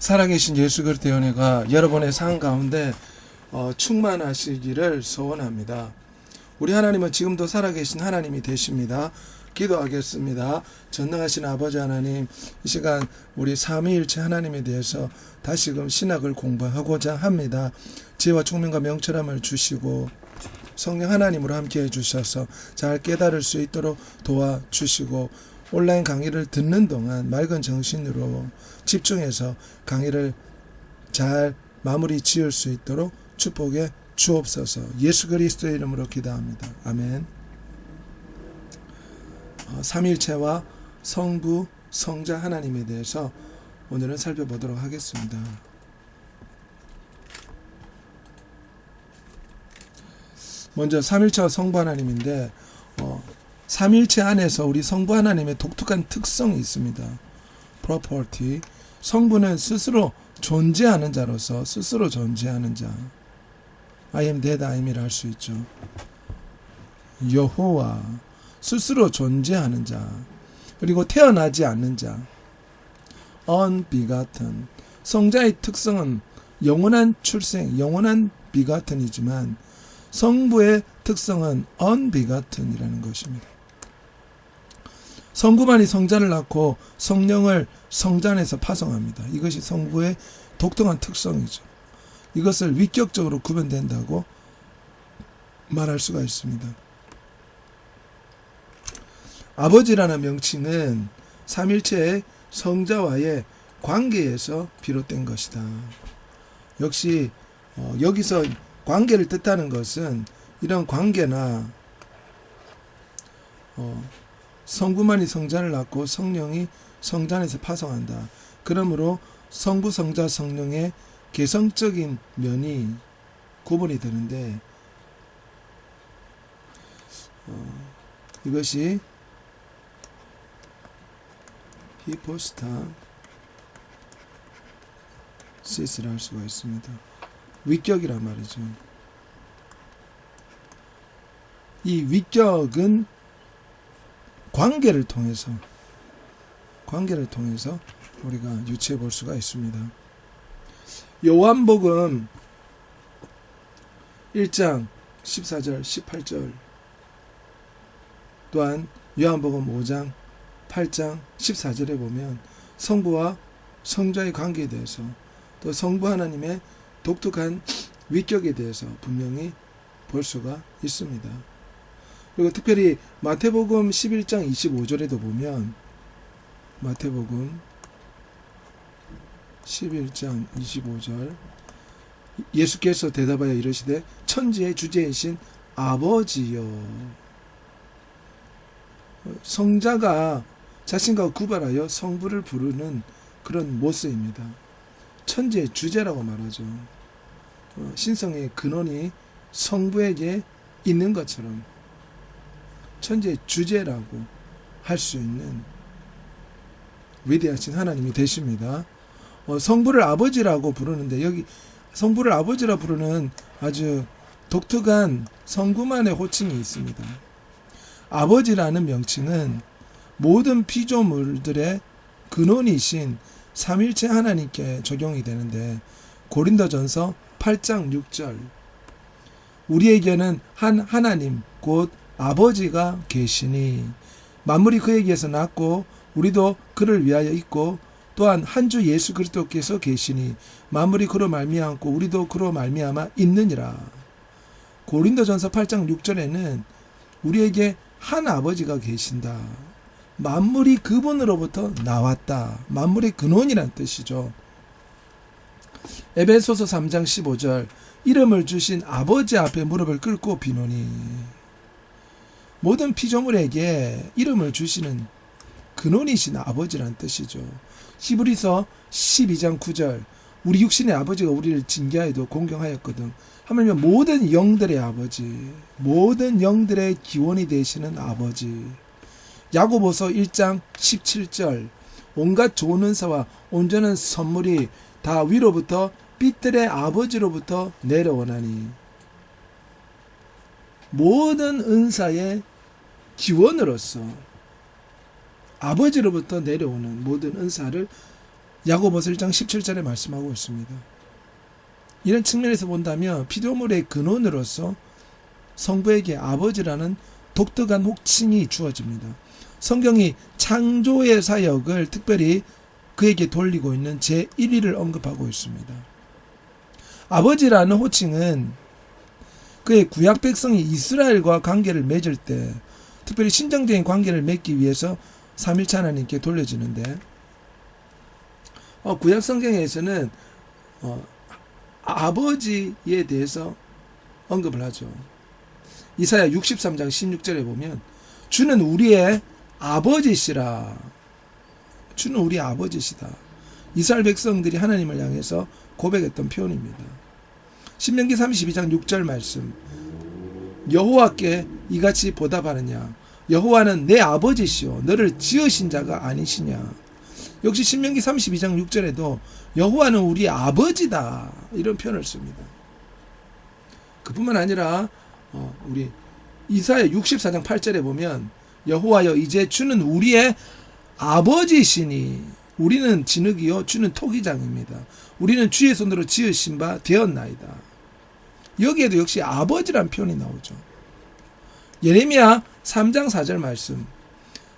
살아계신 예수 그리스도의 은혜가 여러분의 삶 가운데 충만하시기를 소원합니다. 우리 하나님은 지금도 살아계신 하나님이 되십니다. 기도하겠습니다. 전능하신 아버지 하나님, 이 시간 우리 삼위일체 하나님에 대해서 다시금 신학을 공부하고자 합니다. 지혜와 총명과 명철함을 주시고 성령 하나님으로 함께 해주셔서 잘 깨달을 수 있도록 도와주시고, 온라인 강의를 듣는 동안 맑은 정신으로 집중해서 강의를 잘 마무리 지을 수 있도록 축복해 주옵소서. 예수 그리스도의 이름으로 기도합니다. 아멘. 삼위일체와 성부, 성자 하나님에 대해서 오늘은 살펴보도록 하겠습니다. 먼저 삼위일체와 성부 하나님인데, 삼위일체 안에서 우리 성부 하나님의 독특한 특성이 있습니다. property. 성부는 스스로 존재하는 자로서, 스스로 존재하는 자. I am that I am이라 할 수 있죠. 여호와, 스스로 존재하는 자. 그리고 태어나지 않는 자. unbegotten. 성자의 특성은 영원한 출생, 영원한 begatten이지만 성부의 특성은 unbegotten이라는 것입니다. 성부만이 성자를 낳고 성령을 성자 안에서 파송합니다. 이것이 성부의 독특한 특성이죠. 이것을 위격적으로 구분된다고 말할 수가 있습니다. 아버지라는 명칭은 삼일체의 성자와의 관계에서 비롯된 것이다. 역시 여기서 관계를 뜻하는 것은 이런 관계나 성부만이 성자를 낳고 성령이 성자 안에서 파송한다. 그러므로 성부, 성자, 성령의 개성적인 면이 구분이 되는데, 이것이 히포스타시스라 할 수가 있습니다. 위격이란 말이죠. 이 위격은 관계를 통해서 우리가 유추해 볼 수가 있습니다. 요한복음 1장 14절 18절, 또한 요한복음 5장 8장 14절에 보면 성부와 성자의 관계에 대해서, 또 성부 하나님의 독특한 위격에 대해서 분명히 볼 수가 있습니다. 그리고 특별히 마태복음 11장 25절에도 보면, 마태복음 11장 25절, 예수께서 대답하여 이르시되 천지의 주제이신 아버지여. 성자가 자신과 구별하여 성부를 부르는 그런 모습입니다. 천지의 주제라고 말하죠. 신성의 근원이 성부에게 있는 것처럼 천지의 주제라고 할 수 있는 위대하신 하나님이 되십니다. 성부를 아버지라고 부르는데, 여기 성부를 아버지라 부르는 아주 독특한 성부만의 호칭이 있습니다. 아버지라는 명칭은 모든 피조물들의 근원이신 삼일체 하나님께 적용이 되는데, 고린도전서 8장 6절, 우리에게는 한 하나님 곧 아버지가 계시니 만물이 그에게서 났고 우리도 그를 위하여 있고, 또한 한 주 예수 그리스도께서 계시니 만물이 그로 말미암고 우리도 그로 말미암아 있느니라. 고린도전서 8장 6절에는 우리에게 한 아버지가 계신다. 만물이 그분으로부터 나왔다. 만물의 근원이란 뜻이죠. 에베소서 3장 15절, 이름을 주신 아버지 앞에 무릎을 꿇고 비노니. 모든 피조물에게 이름을 주시는 근원이신 아버지란 뜻이죠. 히브리서 12장 9절, 우리 육신의 아버지가 우리를 징계하여도 공경하였거든. 하물며 모든 영들의 아버지, 모든 영들의 기원이 되시는 아버지. 야고보서 1장 17절, 온갖 좋은 은사와 온전한 선물이 다 위로부터 빛들의 아버지로부터 내려오나니. 모든 은사의 기원으로서 아버지로부터 내려오는 모든 은사를 야고보서 1장 17절에 말씀하고 있습니다. 이런 측면에서 본다면 피조물의 근원으로서 성부에게 아버지라는 독특한 호칭이 주어집니다. 성경이 창조의 사역을 특별히 그에게 돌리고 있는 제1위를 언급하고 있습니다. 아버지라는 호칭은 그의 구약 백성이 이스라엘과 관계를 맺을 때, 특별히 신정적인 관계를 맺기 위해서 삼위일체 하나님께 돌려지는데, 구약 성경에서는 아버지에 대해서 언급을 하죠. 이사야 63장 16절에 보면 주는 우리의 아버지시라. 주는 우리의 아버지시다. 이스라엘 백성들이 하나님을 향해서 고백했던 표현입니다. 신명기 32장 6절 말씀, 여호와께 이같이 보답하느냐, 여호와는 내 아버지시오 너를 지으신 자가 아니시냐. 역시 신명기 32장 6절에도 여호와는 우리 아버지다 이런 표현을 씁니다. 그뿐만 아니라 우리 이사야 64장 8절에 보면 여호와여 이제 주는 우리의 아버지시니 우리는 진흙이요 주는 토기장입니다. 우리는 주의 손으로 지으신 바 되었나이다. 여기에도 역시 아버지란 표현이 나오죠. 예레미야 3장 4절 말씀,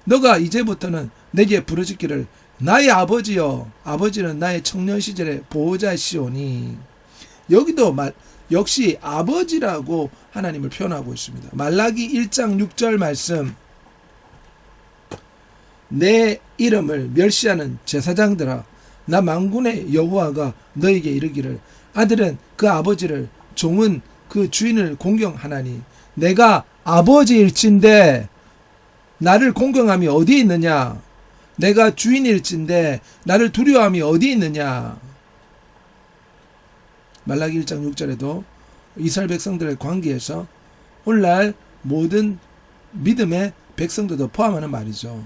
너가 이제부터는 내게 부르짖기를 나의 아버지여, 아버지는 나의 청년 시절의 보호자시오니. 여기도 역시 아버지라고 하나님을 표현하고 있습니다. 말라기 1장 6절 말씀, 내 이름을 멸시하는 제사장들아, 나 만군의 여호와가 너에게 이르기를 아들은 그 아버지를, 종은 그 주인을 공경하나니 내가 아버지일진데 나를 공경함이 어디 있느냐, 내가 주인일진데 나를 두려워함이 어디 있느냐. 말라기 1장 6절에도 이스라엘 백성들의 관계에서 오늘날 모든 믿음의 백성들도 포함하는 말이죠.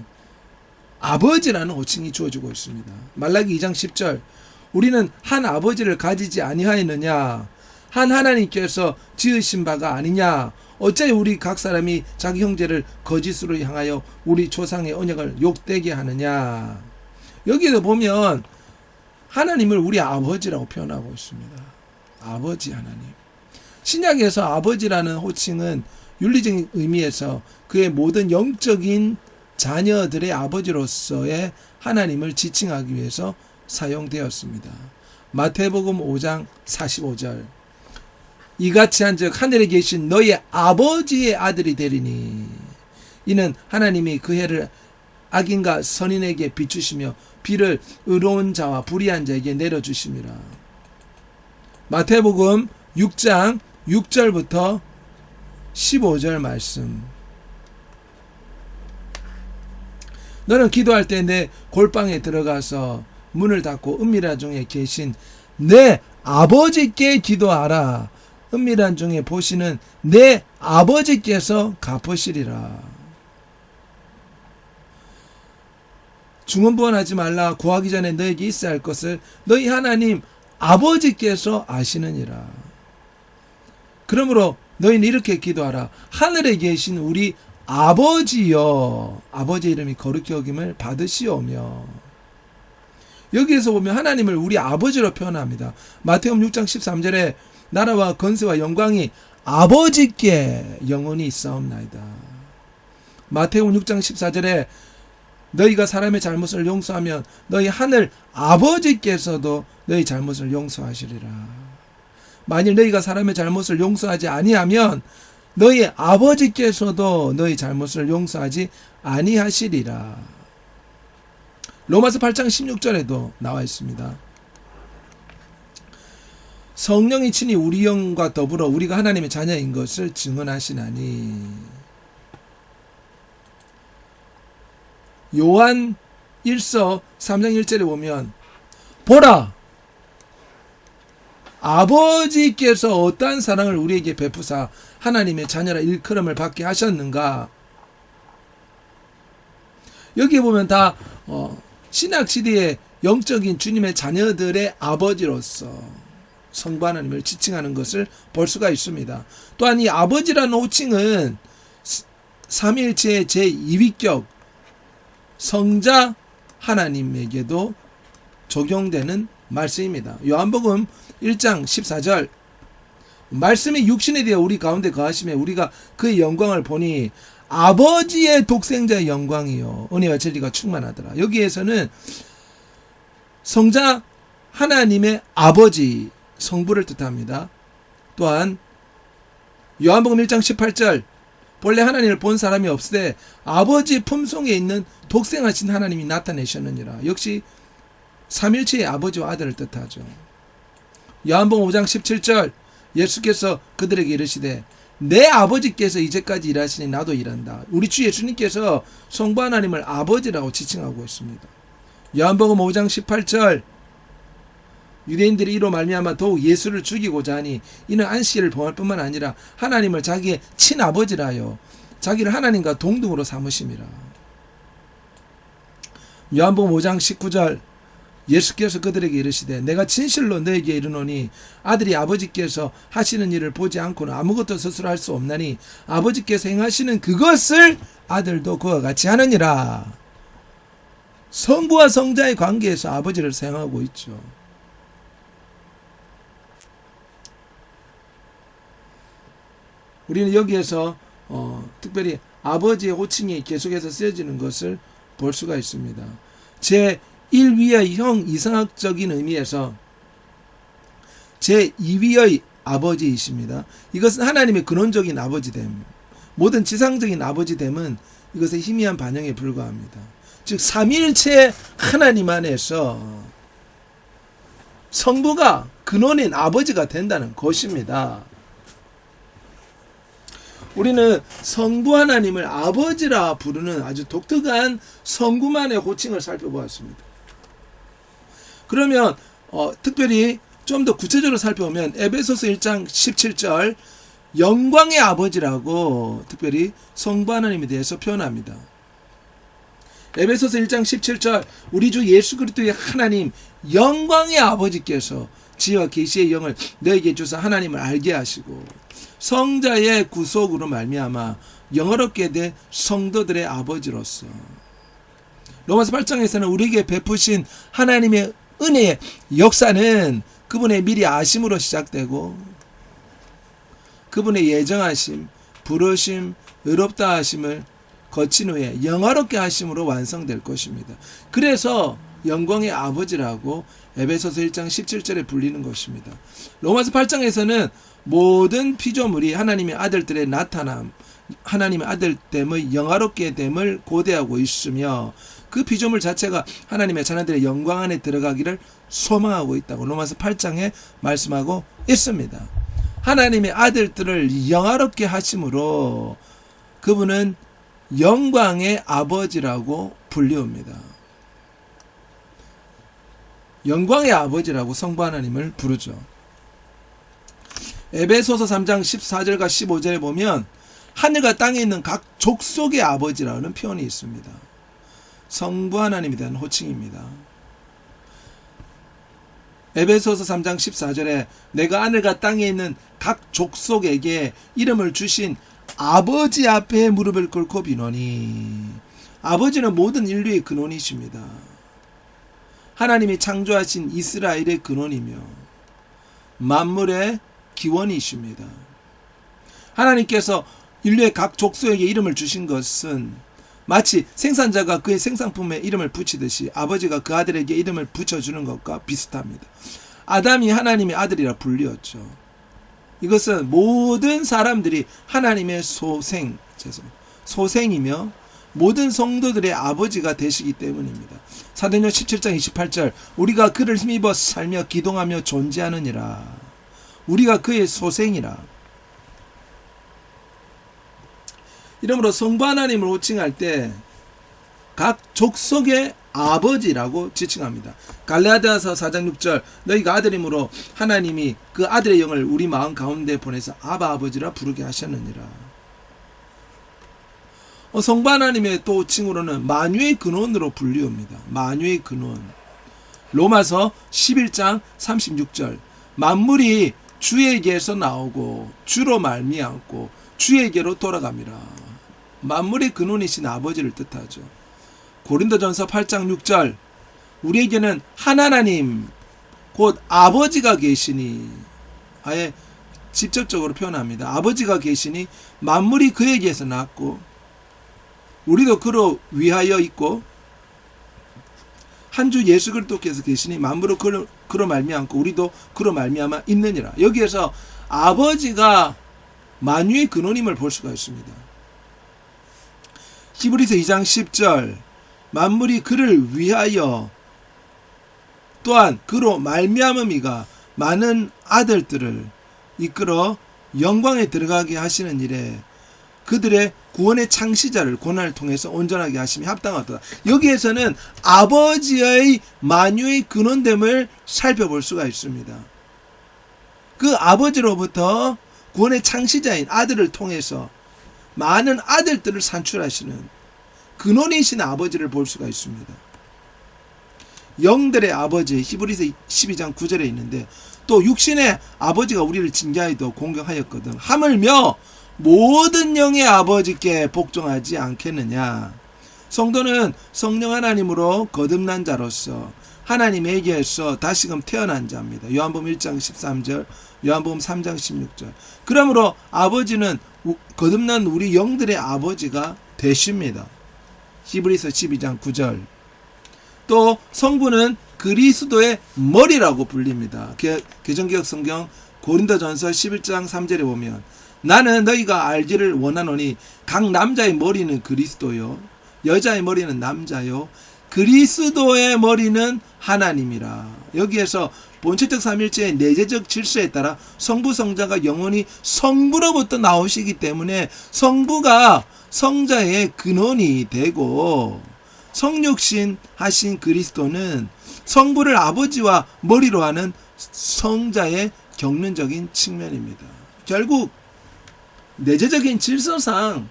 아버지라는 호칭이 주어지고 있습니다. 말라기 2장 10절, 우리는 한 아버지를 가지지 아니하였느냐, 한 하나님께서 지으신 바가 아니냐, 어찌 우리 각 사람이 자기 형제를 거짓으로 향하여 우리 조상의 언약을 욕되게 하느냐. 여기에도 보면 하나님을 우리 아버지라고 표현하고 있습니다. 아버지 하나님. 신약에서 아버지라는 호칭은 윤리적인 의미에서 그의 모든 영적인 자녀들의 아버지로서의 하나님을 지칭하기 위해서 사용되었습니다. 마태복음 5장 45절, 이같이 한즉 하늘에 계신 너희 아버지의 아들이 되리니 이는 하나님이 그 해를 악인과 선인에게 비추시며 비를 의로운 자와 불의한 자에게 내려주심이라. 마태복음 6장 6절부터 15절 말씀, 너는 기도할 때 내 골방에 들어가서 문을 닫고 은밀한 중에 계신 내 아버지께 기도하라. 은밀한 중에 보시는 내 아버지께서 갚으시리라. 중언부언하지 말라. 구하기 전에 너에게 있어야 할 것을 너희 하나님 아버지께서 아시느니라. 그러므로 너희는 이렇게 기도하라. 하늘에 계신 우리 아버지여, 아버지의 이름이 거룩히 여김을 받으시오며. 여기에서 보면 하나님을 우리 아버지로 표현합니다. 마태복음 6장 13절에 나라와 건세와 영광이 아버지께 영원히 있사옵나이다. 마태복음 6장 14절에 너희가 사람의 잘못을 용서하면 너희 하늘 아버지께서도 너희 잘못을 용서하시리라. 만일 너희가 사람의 잘못을 용서하지 아니하면 너희 아버지께서도 너희 잘못을 용서하지 아니하시리라. 로마서 8장 16절에도 나와 있습니다. 성령이 친히 우리 영과 더불어 우리가 하나님의 자녀인 것을 증언하시나니. 요한 1서 3장 1절에 보면 보라, 아버지께서 어떠한 사랑을 우리에게 베푸사 하나님의 자녀라 일컬음을 받게 하셨는가. 여기에 보면 다 신약시대의 영적인 주님의 자녀들의 아버지로서 성부 하나님을 지칭하는 것을 볼 수가 있습니다. 또한 이 아버지라는 호칭은 삼위일체의 제2위격 성자 하나님에게도 적용되는 말씀입니다. 요한복음 1장 14절 말씀이 육신에 대해 우리 가운데 거하시며 우리가 그의 영광을 보니 아버지의 독생자의 영광이요 은혜와 진리가 충만하더라. 여기에서는 성자 하나님의 아버지 성부를 뜻합니다. 또한 요한복음 1장 18절 본래 하나님을 본 사람이 없으되 아버지 품속에 있는 독생하신 하나님이 나타내셨느니라. 역시 삼일체의 아버지와 아들을 뜻하죠. 요한복음 5장 17절 예수께서 그들에게 이르시되 내 아버지께서 이제까지 일하시니 나도 일한다. 우리 주 예수님께서 성부 하나님을 아버지라고 지칭하고 있습니다. 요한복음 5장 18절 유대인들이 이로 말미암아 더욱 예수를 죽이고자 하니 이는 안식일을 범할 뿐만 아니라 하나님을 자기의 친아버지라 하여 자기를 하나님과 동등으로 삼으심이라. 요한복음 5장 19절 예수께서 그들에게 이르시되 내가 진실로 너에게 이르노니 아들이 아버지께서 하시는 일을 보지 않고는 아무것도 스스로 할 수 없나니 아버지께서 행하시는 그것을 아들도 그와 같이 하느니라. 성부와 성자의 관계에서 아버지를 사용하고 있죠. 우리는 여기에서 특별히 아버지의 호칭이 계속해서 쓰여지는 것을 볼 수가 있습니다. 제1위의 형 이상학적인 의미에서 제2위의 아버지이십니다. 이것은 하나님의 근원적인 아버지됨, 모든 지상적인 아버지됨은 이것의 희미한 반영에 불과합니다. 즉 삼위일체 하나님 안에서 성부가 근원인 아버지가 된다는 것입니다. 우리는 성부 하나님을 아버지라 부르는 아주 독특한 성구만의 호칭을 살펴보았습니다. 그러면 특별히 좀 더 구체적으로 살펴보면 에베소서 1장 17절 영광의 아버지라고 특별히 성부 하나님에 대해서 표현합니다. 에베소서 1장 17절 우리 주 예수 그리스도의 하나님 영광의 아버지께서 지혜와 계시의 영을 너에게 주사 하나님을 알게 하시고 성자의 구속으로 말미암아 영어롭게 된 성도들의 아버지로서 로마서 8장에서는 우리에게 베푸신 하나님의 은혜의 역사는 그분의 미리 아심으로 시작되고 그분의 예정하심, 부르심, 의롭다 하심을 거친 후에 영화롭게 하심으로 완성될 것입니다. 그래서 영광의 아버지라고 에베소서 1장 17절에 불리는 것입니다. 로마서 8장에서는 모든 피조물이 하나님의 아들들의 나타남, 하나님의 아들됨의 영화롭게 됨을 고대하고 있으며 그 피조물 자체가 하나님의 자녀들의 영광 안에 들어가기를 소망하고 있다고 로마서 8장에 말씀하고 있습니다. 하나님의 아들들을 영화롭게 하심으로 그분은 영광의 아버지라고 불리웁니다. 영광의 아버지라고 성부 하나님을 부르죠. 에베소서 3장 14절과 15절에 보면 하늘과 땅에 있는 각 족속의 아버지라는 표현이 있습니다. 성부 하나님에 대한 호칭입니다. 에베소서 3장 14절에 내가 하늘과 땅에 있는 각 족속에게 이름을 주신 아버지 앞에 무릎을 꿇고 비노니 아버지는 모든 인류의 근원이십니다. 하나님이 창조하신 이스라엘의 근원이며 만물의 기원이십니다. 하나님께서 인류의 각 족속에게 이름을 주신 것은 마치 생산자가 그의 생산품에 이름을 붙이듯이 아버지가 그 아들에게 이름을 붙여주는 것과 비슷합니다. 아담이 하나님의 아들이라 불리었죠. 이것은 모든 사람들이 하나님의 소생이며 모든 성도들의 아버지가 되시기 때문입니다. 사도행전 17장 28절 우리가 그를 힘입어 살며 기동하며 존재하느니라. 우리가 그의 소생이라. 이러므로 성부 하나님을 호칭할 때 각 족속의 아버지라고 지칭합니다. 갈라디아서 4장 6절 너희가 아들이므로 하나님이 그 아들의 영을 우리 마음 가운데 보내서 아바 아버지라 부르게 하셨느니라. 성부 하나님의 또 호칭으로는 만유의 근원으로 불리웁니다. 만유의 근원. 로마서 11장 36절 만물이 주에게서 나오고 주로 말미암고 주에게로 돌아갑니다. 만물의 근원이신 아버지를 뜻하죠. 고린도전서 8장 6절 우리에게는 한 하나님 곧 아버지가 계시니, 아예 직접적으로 표현합니다. 아버지가 계시니 만물이 그에게서 났고 우리도 그로 위하여 있고 한 주 예수 그리스도께서 계시니 만물을 그로 말미암고 우리도 그로 말미암아 있느니라. 여기에서 아버지가 만유의 근원임을 볼 수가 있습니다. 히브리서 2장 10절 만물이 그를 위하여 또한 그로 말미암음이가 많은 아들들을 이끌어 영광에 들어가게 하시는 일에 그들의 구원의 창시자를 고난을 통해서 온전하게 하심이 합당하다. 여기에서는 아버지의 만유의 근원됨을 살펴볼 수가 있습니다. 그 아버지로부터 구원의 창시자인 아들을 통해서 많은 아들들을 산출하시는 근원이신 아버지를 볼 수가 있습니다. 영들의 아버지 히브리서 12장 9절에 있는데 또 육신의 아버지가 우리를 징계하여도 공경하였거든 하물며 모든 영의 아버지께 복종하지 않겠느냐. 성도는 성령 하나님으로 거듭난 자로서 하나님에게서 다시금 태어난 자입니다. 요한복음 1장 13절, 요한복음 3장 16절. 그러므로 아버지는 거듭난 우리 영들의 아버지가 되십니다. 히브리서 12장 9절. 또 성부는 그리스도의 머리라고 불립니다. 개정개혁 성경 고린도전서 11장 3절에 보면 나는 너희가 알기를 원하노니 각 남자의 머리는 그리스도요 여자의 머리는 남자요 그리스도의 머리는 하나님이라. 여기에서 본체적 삼일체의 내재적 질서에 따라 성부 성자가 영원히 성부로부터 나오시기 때문에 성부가 성자의 근원이 되고 성육신 하신 그리스도는 성부를 아버지와 머리로 하는 성자의 경륜적인 측면입니다. 결국 내재적인 질서상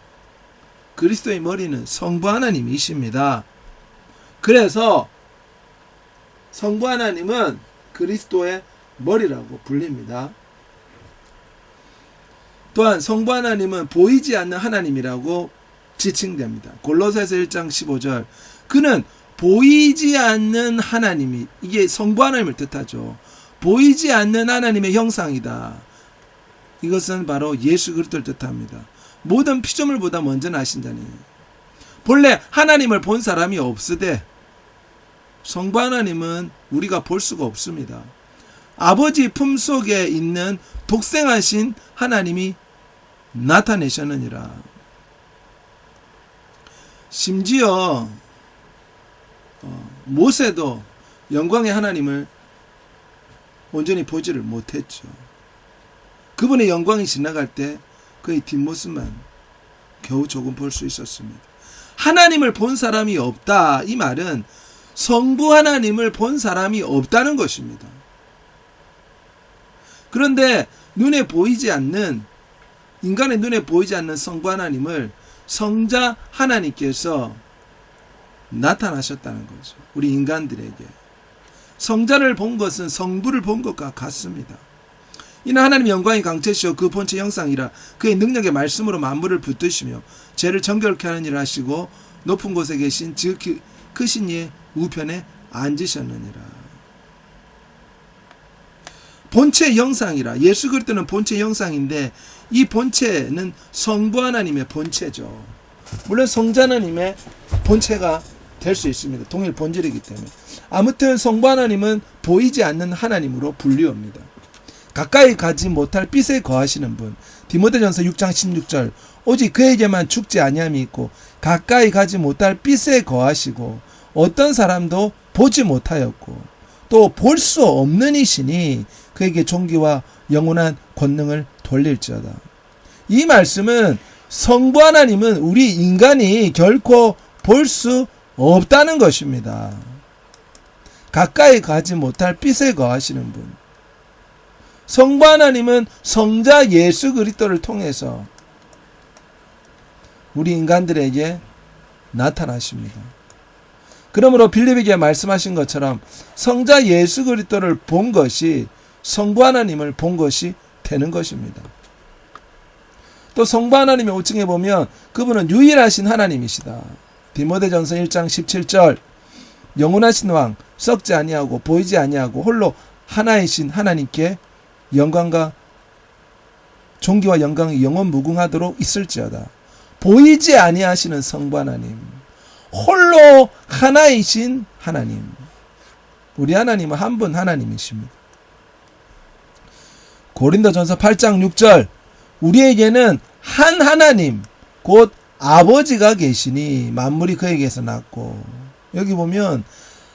그리스도의 머리는 성부 하나님이십니다. 그래서 성부 하나님은 그리스도의 머리라고 불립니다. 또한 성부 하나님은 보이지 않는 하나님이라고 지칭됩니다. 골로새서 1장 15절 그는 보이지 않는 하나님이, 이게 성부 하나님을 뜻하죠. 보이지 않는 하나님의 형상이다. 이것은 바로 예수 그리스도를 뜻합니다. 모든 피조물보다 먼저 나신 자니 본래 하나님을 본 사람이 없으되 성부 하나님은 우리가 볼 수가 없습니다. 아버지 품속에 있는 독생하신 하나님이 나타내셨느니라. 심지어 모세도 영광의 하나님을 온전히 보지를 못했죠. 그분의 영광이 지나갈 때 그의 뒷모습만 겨우 조금 볼 수 있었습니다. 하나님을 본 사람이 없다. 이 말은 성부 하나님을 본 사람이 없다는 것입니다. 그런데 눈에 보이지 않는, 인간의 눈에 보이지 않는 성부 하나님을 성자 하나님께서 나타나셨다는 거죠. 우리 인간들에게. 성자를 본 것은 성부를 본 것과 같습니다. 이는 하나님 영광이 강체시오 그 본체 형상이라 그의 능력의 말씀으로 만물을 붙드시며 죄를 정결케 하는 일을 하시고 높은 곳에 계신 즉 크신 이의 우편에 앉으셨느니라. 본체 형상이라. 예수 그리스도는 본체 형상인데 이 본체는 성부 하나님의 본체죠. 물론 성자 하나님의 본체가 될 수 있습니다. 동일 본질이기 때문에. 아무튼 성부 하나님은 보이지 않는 하나님으로 분류합니다. 가까이 가지 못할 빛에 거하시는 분. 디모데전서 6장 16절 오직 그에게만 죽지 아니함이 있고 가까이 가지 못할 빛에 거하시고 어떤 사람도 보지 못하였고 또 볼 수 없는 이시니 그에게 존귀와 영원한 권능을 돌릴지어다. 이 말씀은 성부 하나님은 우리 인간이 결코 볼 수 없다는 것입니다. 가까이 가지 못할 빛에 거하시는 분. 성부 하나님은 성자 예수 그리스도를 통해서 우리 인간들에게 나타나십니다. 그러므로 빌립에게 말씀하신 것처럼 성자 예수 그리스도를 본 것이 성부 하나님을 본 것이 되는 것입니다. 또 성부 하나님의 호칭에 보면 그분은 유일하신 하나님이시다. 디모데전서 1장 17절 영원하신 왕, 썩지 아니하고 보이지 아니하고 홀로 하나이신 하나님께 영광과 존귀와 영광이 영원 무궁하도록 있을지어다. 보이지 아니하시는 성부 하나님, 홀로 하나이신 하나님. 우리 하나님은 한 분 하나님이십니다. 고린도전서 8장 6절, 우리에게는 한 하나님 곧 아버지가 계시니 만물이 그에게서 났고, 여기 보면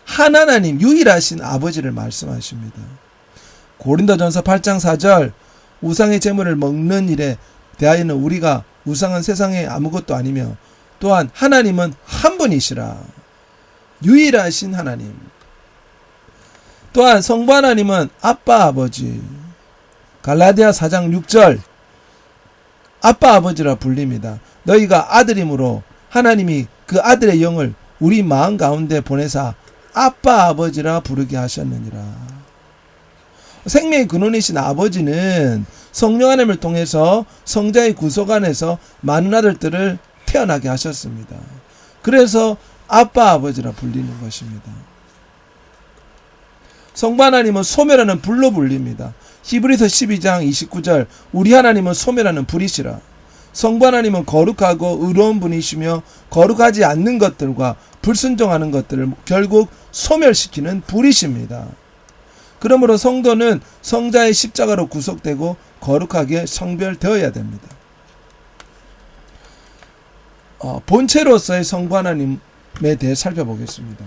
한 하나님, 유일하신 아버지를 말씀하십니다. 고린도전서 8장 4절, 우상의 제물을 먹는 일에 대하여는 우리가 우상은 세상에 아무것도 아니며 또한 하나님은 한 분이시라. 유일하신 하나님. 또한 성부 하나님은 아빠 아버지. 갈라디아 4장 6절, 아빠 아버지라 불립니다. 너희가 아들이므로 하나님이 그 아들의 영을 우리 마음 가운데 보내사 아빠 아버지라 부르게 하셨느니라. 생명의 근원이신 아버지는 성령 하나님을 통해서 성자의 구속 안에서 많은 아들들을 태어나게 하셨습니다. 그래서 아빠 아버지라 불리는 것입니다. 성부 하나님은 소멸하는 불로 불립니다. 히브리서 12장 29절, 우리 하나님은 소멸하는 불이시라. 성부 하나님은 거룩하고 의로운 분이시며 거룩하지 않는 것들과 불순종하는 것들을 결국 소멸시키는 불이십니다. 그러므로 성도는 성자의 십자가로 구속되고 거룩하게 성별되어야 됩니다. 본체로서의 성부 하나님에 대해 살펴보겠습니다.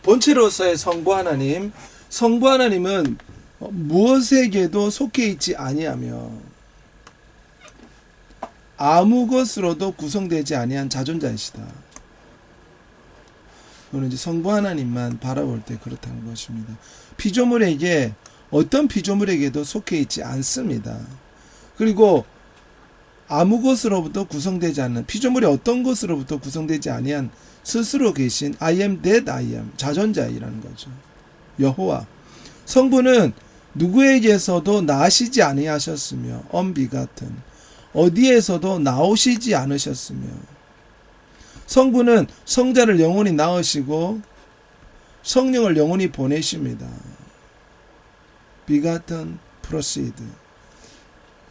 본체로서의 성부 하나님, 성부 하나님은 무엇에게도 속해 있지 아니하며 아무 것으로도 구성되지 아니한 자존자이시다. 이거는 이제 성부 하나님만 바라볼 때 그렇다는 것입니다. 피조물에게, 어떤 피조물에게도 속해 있지 않습니다. 그리고 아무 것으로부터 구성되지 않는, 피조물이 어떤 것으로부터 구성되지 아니한 스스로 계신 I am that I am, 자존자이라는 거죠. 여호와. 성부는 누구에게서도 나시지 아니하셨으며 언비같은, 어디에서도 나오시지 않으셨으며, 성부는 성자를 영원히 낳으시고 성령을 영원히 보내십니다. begotten, proceed,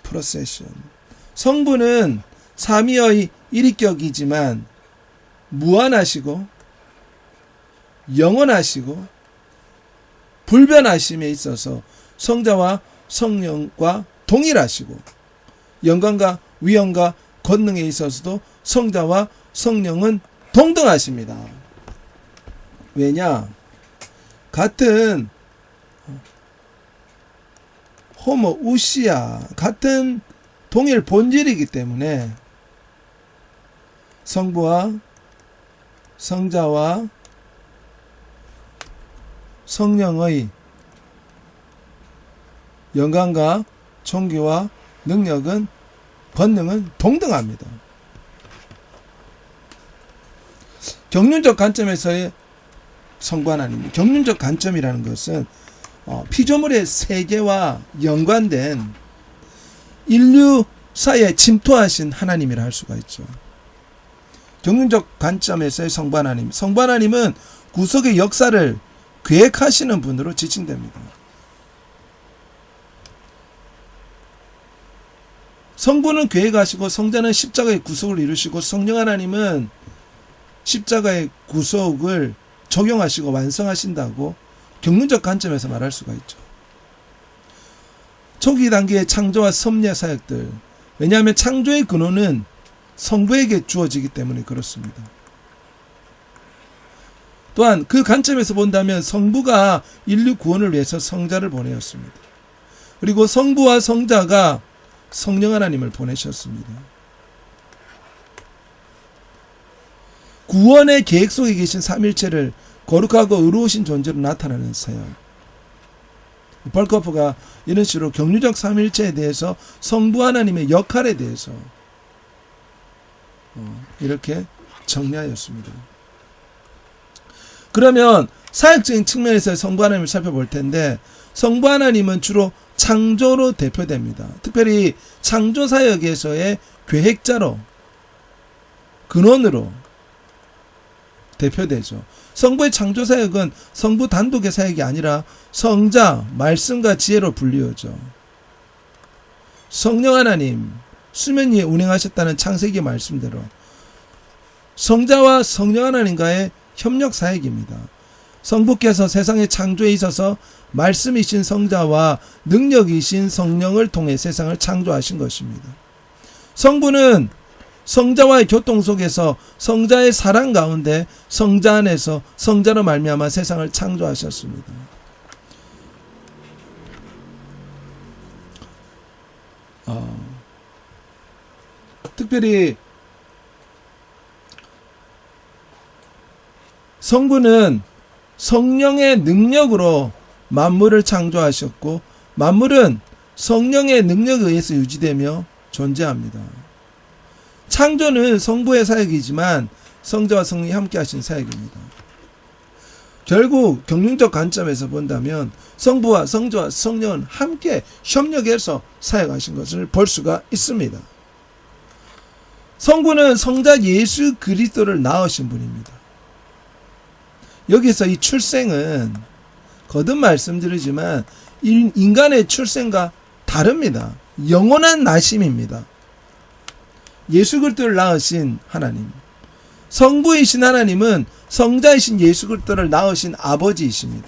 procession. 성부는 삼위의 일위격이지만 무한하시고 영원하시고 불변하심에 있어서 성자와 성령과 동일하시고, 영광과 위엄과 권능에 있어서도 성자와 성령은 동등하십니다. 왜냐? 같은 호모우시아, 같은 동일 본질이기 때문에 성부와 성자와 성령의 영광과 존귀와 능력은, 권능은 동등합니다. 경륜적 관점에서의 성부 하나님, 경륜적 관점이라는 것은 피조물의 세계와 연관된 인류사에 침투하신 하나님이라 할 수가 있죠. 경륜적 관점에서의 성부 하나님, 성부 하나님은 구속의 역사를 계획하시는 분으로 지칭됩니다. 성부는 계획하시고 성자는 십자가의 구속을 이루시고 성령 하나님은 십자가의 구속을 적용하시고 완성하신다고 경륜적 관점에서 말할 수가 있죠. 초기 단계의 창조와 섭리의 사역들, 왜냐하면 창조의 근원은 성부에게 주어지기 때문에 그렇습니다. 또한 그 관점에서 본다면 성부가 인류 구원을 위해서 성자를 보내었습니다. 그리고 성부와 성자가 성령 하나님을 보내셨습니다. 구원의 계획 속에 계신 삼일체를 거룩하고 의로우신 존재로 나타나는 사역. 벌커프가 이런 식으로 경륜적 삼일체에 대해서 성부 하나님의 역할에 대해서 이렇게 정리하였습니다. 그러면 사역적인 측면에서 성부 하나님을 살펴볼 텐데, 성부 하나님은 주로 창조로 대표됩니다. 특별히 창조 사역에서의 계획자로, 근원으로 대표되죠. 성부의 창조 사역은 성부 단독의 사역이 아니라 성자, 말씀과 지혜로 불리우죠. 성령 하나님, 수면 위에 운행하셨다는 창세기 말씀대로 성자와 성령 하나님과의 협력 사역입니다. 성부께서 세상의 창조에 있어서 말씀이신 성자와 능력이신 성령을 통해 세상을 창조하신 것입니다. 성부는 성자와의 교통 속에서 성자의 사랑 가운데 성자 안에서 성자로 말미암아 세상을 창조하셨습니다. 특별히 성부는 성령의 능력으로 만물을 창조하셨고 만물은 성령의 능력에 의해서 유지되며 존재합니다. 창조는 성부의 사역이지만 성자와 성령이 함께 하신 사역입니다. 결국 경륜적 관점에서 본다면 성부와 성자와 성령은 함께 협력해서 사역하신 것을 볼 수가 있습니다. 성부는 성자 예수 그리스도를 낳으신 분입니다. 여기서 이 출생은 거듭 말씀드리지만 인간의 출생과 다릅니다. 영원한 나심입니다. 예수 그리스도를 낳으신 하나님, 성부이신 하나님은 성자이신 예수 그리스도를 낳으신 아버지이십니다.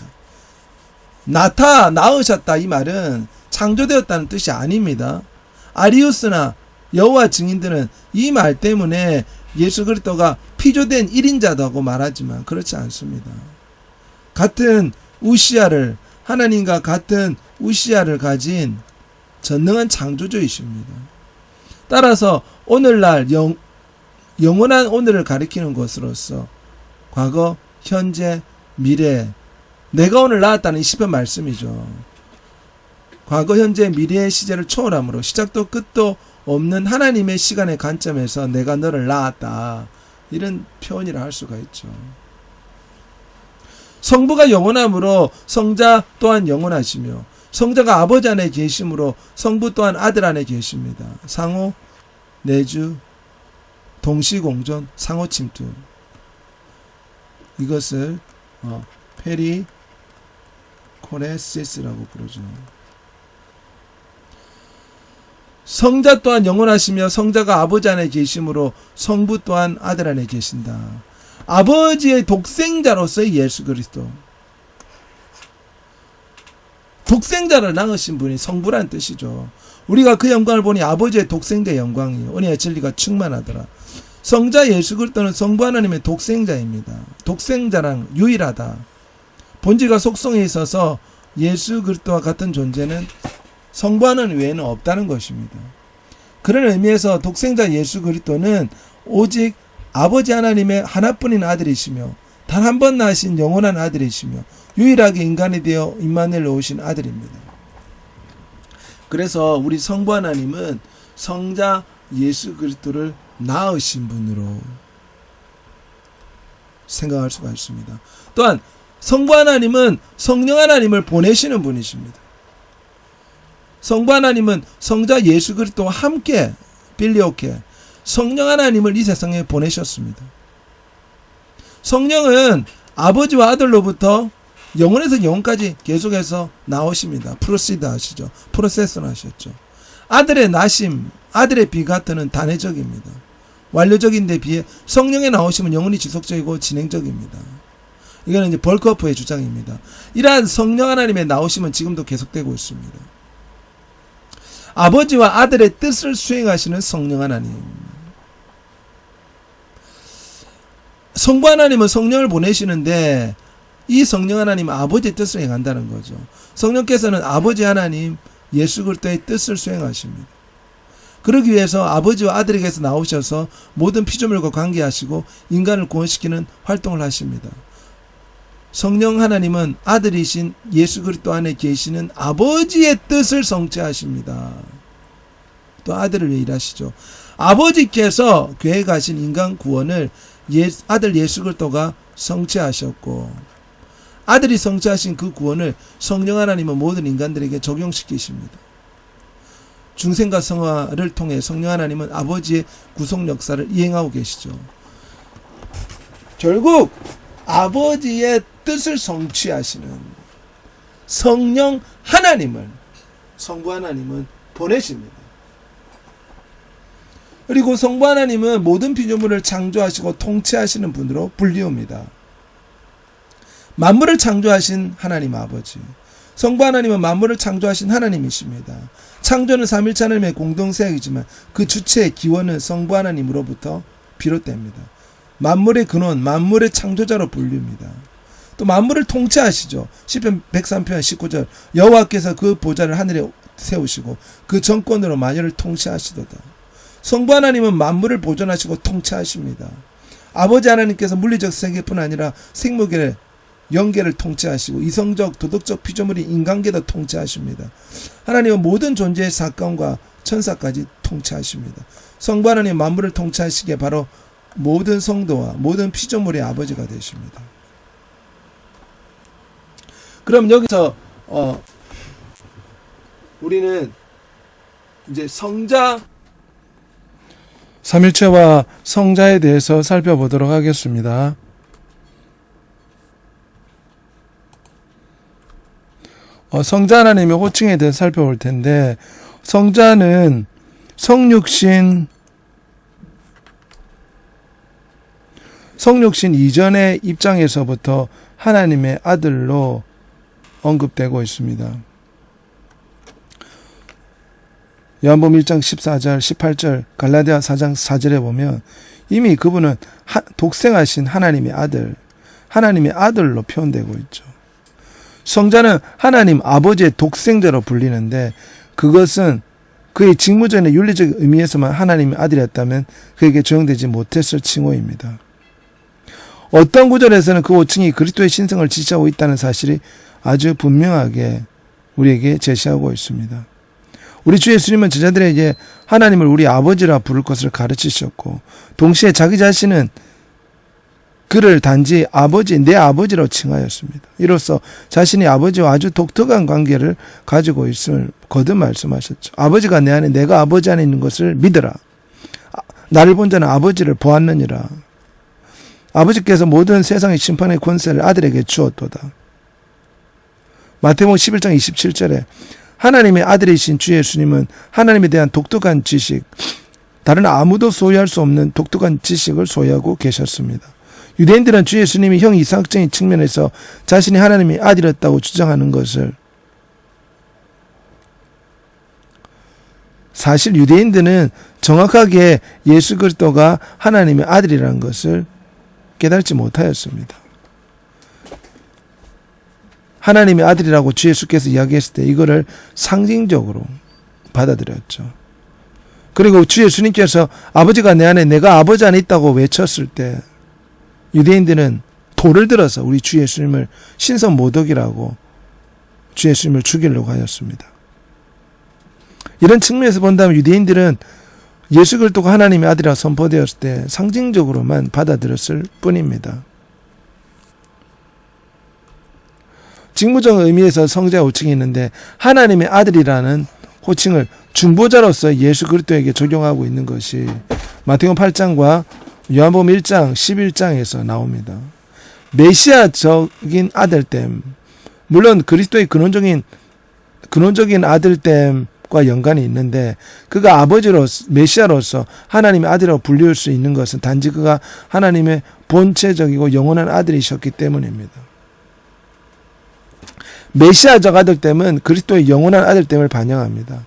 낳으셨다 이 말은 창조되었다는 뜻이 아닙니다. 아리우스나 여호와 증인들은 이 말 때문에 예수 그리스도가 피조된 1인자다고 말하지만 그렇지 않습니다. 같은 우시아를 하나님과 같은 우시아를 가진 전능한 창조주이십니다. 따라서 오늘날 영원한 오늘을 가리키는 것으로서 과거, 현재, 미래 내가 오늘 나왔다는 이 시편 말씀이죠. 과거, 현재, 미래의 시제를 초월함으로 시작도 끝도 없는 하나님의 시간의 관점에서 내가 너를 낳았다. 이런 표현이라 할 수가 있죠. 성부가 영원함으로 성자 또한 영원하시며 성자가 아버지 안에 계심으로 성부 또한 아들 안에 계십니다. 상호, 내주, 동시공존, 상호침투. 이것을 페리코네시스라고 부르죠. 성자 또한 영원하시며 성자가 아버지 안에 계심으로 성부 또한 아들 안에 계신다. 아버지의 독생자로서의 예수 그리스도. 독생자를 낳으신 분이 성부라는 뜻이죠. 우리가 그 영광을 보니 아버지의 독생자의 영광이요 은혜의 진리가 충만하더라. 성자 예수 그리스도는 성부 하나님의 독생자입니다. 독생자랑 유일하다. 본질과 속성에 있어서 예수 그리스도와 같은 존재는 성부 하나님 외에는 없다는 것입니다. 그런 의미에서 독생자 예수 그리스도는 오직 아버지 하나님의 하나뿐인 아들이시며 단 한 번 낳으신 영원한 아들이시며 유일하게 인간이 되어 임마누엘로 오신 아들입니다. 그래서 우리 성부 하나님은 성자 예수 그리스도를 낳으신 분으로 생각할 수가 있습니다. 또한 성부 하나님은 성령 하나님을 보내시는 분이십니다. 성부 하나님은 성자 예수 그리스도와 함께 필리오케 성령 하나님을 이 세상에 보내셨습니다. 성령은 아버지와 아들로부터 영원에서 영원까지 계속해서 나오십니다. 프로시드 하시죠. 프로세스는 하셨죠. 아들의 나심, 아들의 비가트는 단회적입니다. 완료적인데 비해 성령의 나오심은 영원히 지속적이고 진행적입니다. 이거는 이제 벌크어프의 주장입니다. 이러한 성령 하나님의 나오심은 지금도 계속되고 있습니다. 아버지와 아들의 뜻을 수행하시는 성령 하나님. 성부 하나님은 성령을 보내시는데 이 성령 하나님은 아버지의 뜻을 행한다는 거죠. 성령께서는 아버지 하나님 예수 그리스도의 뜻을 수행하십니다. 그러기 위해서 아버지와 아들에게서 나오셔서 모든 피조물과 관계하시고 인간을 구원시키는 활동을 하십니다. 성령 하나님은 아들이신 예수 그리스도 안에 계시는 아버지의 뜻을 성취하십니다. 또 아들을 위해 일하시죠. 아버지께서 계획하신 인간 구원을 아들 예수 그리스도가 성취하셨고 아들이 성취하신 그 구원을 성령 하나님은 모든 인간들에게 적용시키십니다. 중생과 성화를 통해 성령 하나님은 아버지의 구속 역사를 이행하고 계시죠. 결국 아버지의 뜻을 성취하시는 성령 하나님을, 성부 하나님은 보내십니다. 그리고 성부 하나님은 모든 피조물을 창조하시고 통치하시는 분으로 불리웁니다. 만물을 창조하신 하나님 아버지, 성부 하나님은 만물을 창조하신 하나님이십니다. 창조는 삼일체 하나님의 공동세약이지만 그 주체의 기원은 성부 하나님으로부터 비롯됩니다. 만물의 근원, 만물의 창조자로 불립니다. 또 만물을 통치하시죠. 시편 103편 19절 여호와께서 그 보좌를 하늘에 세우시고 그 정권으로 만유를 통치하시도다. 성부 하나님은 만물을 보존하시고 통치하십니다. 아버지 하나님께서 물리적 세계뿐 아니라 생물계, 영계를 통치하시고 이성적, 도덕적 피조물인 인간계도 통치하십니다. 하나님은 모든 존재의 사건과 천사까지 통치하십니다. 성부 하나님 만물을 통치하시기에 바로 모든 성도와 모든 피조물의 아버지가 되십니다. 그럼 여기서 우리는 이제 성자, 삼일체와 성자에 대해서 살펴보도록 하겠습니다. 성자 하나님의 호칭에 대해서 살펴볼 텐데, 성자는 성육신 이전의 입장에서부터 하나님의 아들로 언급되고 있습니다. 요한복음 1장 14절, 18절, 갈라디아 4장 4절에 보면 이미 그분은 독생하신 하나님의 아들로 표현되고 있죠. 성자는 하나님 아버지의 독생자로 불리는데 그것은 그의 직무전의 윤리적 의미에서만 하나님의 아들이었다면 그에게 적용되지 못했을 칭호입니다. 어떤 구절에서는 그 호칭이 그리스도의 신성을 지시하고 있다는 사실이 아주 분명하게 우리에게 제시하고 있습니다. 우리 주 예수님은 제자들에게 하나님을 우리 아버지라 부를 것을 가르치셨고 동시에 자기 자신은 그를 단지 내 아버지로 칭하였습니다. 이로써 자신이 아버지와 아주 독특한 관계를 가지고 있음을 거듭 말씀하셨죠. 아버지가 내 안에 내가 아버지 안에 있는 것을 믿으라. 나를 본 자는 아버지를 보았느니라. 아버지께서 모든 세상의 심판의 권세를 아들에게 주었도다. 마태복음 11장 27절에 하나님의 아들이신 주 예수님은 하나님에 대한 독특한 지식, 다른 아무도 소유할 수 없는 독특한 지식을 소유하고 계셨습니다. 유대인들은 주 예수님이 형 이상학적인 측면에서 자신이 하나님의 아들이었다고 주장하는 것을, 사실 유대인들은 정확하게 예수 그리스도가 하나님의 아들이라는 것을 깨닫지 못하였습니다. 하나님의 아들이라고 주 예수께서 이야기했을 때 이거를 상징적으로 받아들였죠. 그리고 주 예수님께서 아버지가 내 안에 내가 아버지 안에 있다고 외쳤을 때 유대인들은 돌을 들어서 우리 주 예수님을 신선 모독이라고 주 예수님을 죽이려고 하였습니다. 이런 측면에서 본다면 유대인들은 예수 그리스도가 하나님의 아들이라 선포되었을 때 상징적으로만 받아들였을 뿐입니다. 직무적 의미에서 성자 호칭이 있는데 하나님의 아들이라는 호칭을 중보자로서 예수 그리스도에게 적용하고 있는 것이 마태복음 8장과 요한복음 1장 11장에서 나옵니다. 메시아적인 아들됨, 물론 그리스도의 근원적인 아들됨과 연관이 있는데 그가 아버지로서 메시아로서 하나님의 아들이라고 불릴 수 있는 것은 단지 그가 하나님의 본체적이고 영원한 아들이셨기 때문입니다. 메시아적 아들됨은 그리스도의 영원한 아들됨을 반영합니다.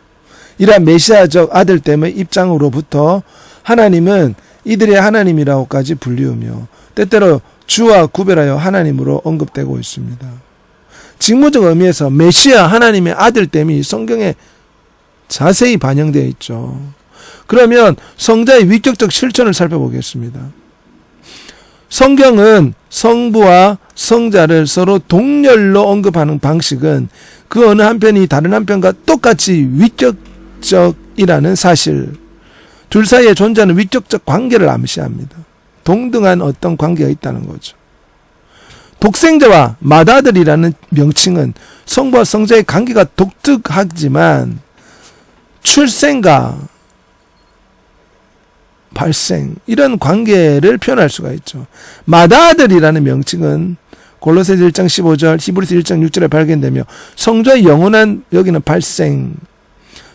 이러한 메시아적 아들됨의 입장으로부터 하나님은 이들의 하나님이라고까지 불리우며 때때로 주와 구별하여 하나님으로 언급되고 있습니다. 직무적 의미에서 메시아 하나님의 아들됨이 성경에 자세히 반영되어 있죠. 그러면 성자의 위격적 실천을 살펴보겠습니다. 성경은 성부와 성자를 서로 동렬로 언급하는 방식은 그 어느 한편이 다른 한편과 똑같이 위격적이라는 사실, 둘 사이에 존재하는 위격적 관계를 암시합니다. 동등한 어떤 관계가 있다는 거죠. 독생자와 맏아들이라는 명칭은 성부와 성자의 관계가 독특하지만 출생과 발생, 이런 관계를 표현할 수가 있죠. 맏아들이라는 명칭은 골로새서 1장 15절, 히브리서 1장 6절에 발견되며 성조의 영원한, 여기는 발생,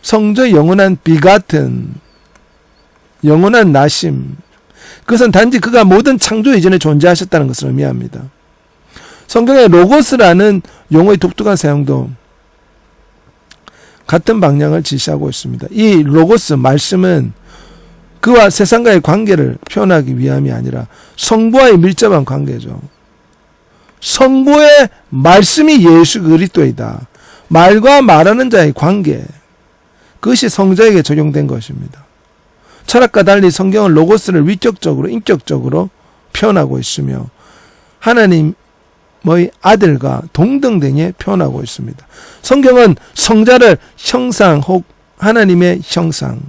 성조의 영원한 비같은, 영원한 나심, 그것은 단지 그가 모든 창조 이전에 존재하셨다는 것을 의미합니다. 성경의 로고스라는 용어의 독특한 사용도 같은 방향을 지시하고 있습니다. 이 로고스, 말씀은 그와 세상과의 관계를 표현하기 위함이 아니라 성부와의 밀접한 관계죠. 성부의 말씀이 예수 그리스도이다. 말과 말하는 자의 관계, 그것이 성자에게 적용된 것입니다. 철학과 달리 성경은 로고스를 위격적으로, 인격적으로 표현하고 있으며 하나님의 아들과 동등되게 표현하고 있습니다. 성경은 성자를 형상 혹 하나님의 형상으로,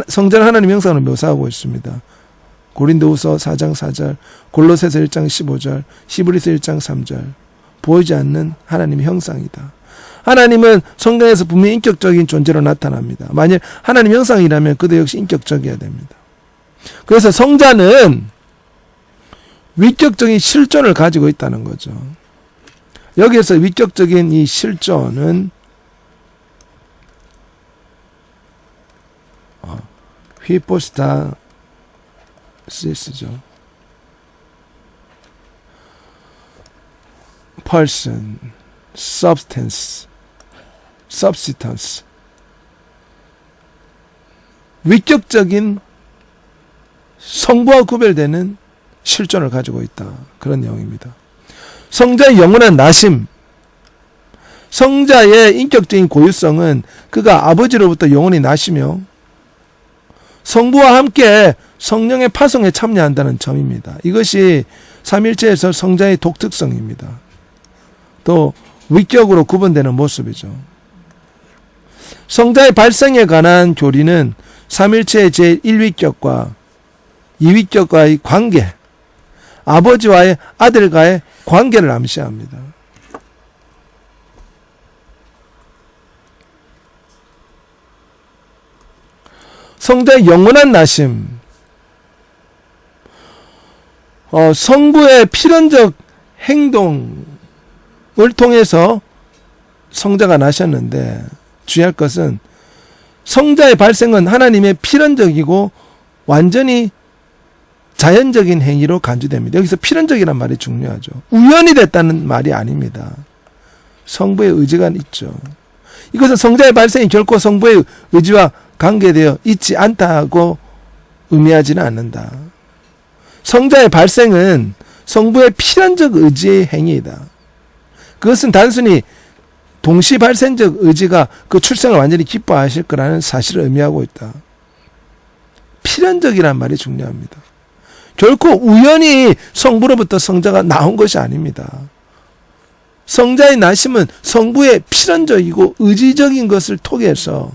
성자를 하나님의 형상으로 묘사하고 있습니다. 고린도후서 4장 4절, 골로새서 1장 15절, 히브리서 1장 3절, 보이지 않는 하나님의 형상이다. 하나님은 성경에서 분명히 인격적인 존재로 나타납니다. 만일 하나님 형상이라면 그도 역시 인격적이어야 됩니다. 그래서 성자는 위격적인 실존을 가지고 있다는 거죠. 여기에서 위격적인 이 실존은 히포스타시스죠. person, substance, substance. 위격적인 성부와 구별되는 실존을 가지고 있다. 그런 내용입니다. 성자의 영원한 나심. 성자의 인격적인 고유성은 그가 아버지로부터 영원히 나시며 성부와 함께 성령의 파송에 참여한다는 점입니다. 이것이 삼일체에서 성자의 독특성입니다. 또 위격으로 구분되는 모습이죠. 성자의 발생에 관한 교리는 삼일체의 제1위격과 2위격과의 관계, 아버지와의 아들과의 관계를 암시합니다. 성자의 영원한 나심, 성부의 필연적 행동을 통해서 성자가 나셨는데 주의할 것은 성자의 발생은 하나님의 필연적이고 완전히 자연적인 행위로 간주됩니다. 여기서 필연적이란 말이 중요하죠. 우연히 됐다는 말이 아닙니다. 성부의 의지가 있죠. 이것은 성자의 발생이 결코 성부의 의지와 관계되어 있지 않다고 의미하지는 않는다. 성자의 발생은 성부의 필연적 의지의 행위이다. 그것은 단순히 동시 발생적 의지가 그 출생을 완전히 기뻐하실 거라는 사실을 의미하고 있다. 필연적이란 말이 중요합니다. 결코 우연히 성부로부터 성자가 나온 것이 아닙니다. 성자의 나심은 성부의 필연적이고 의지적인 것을 통해서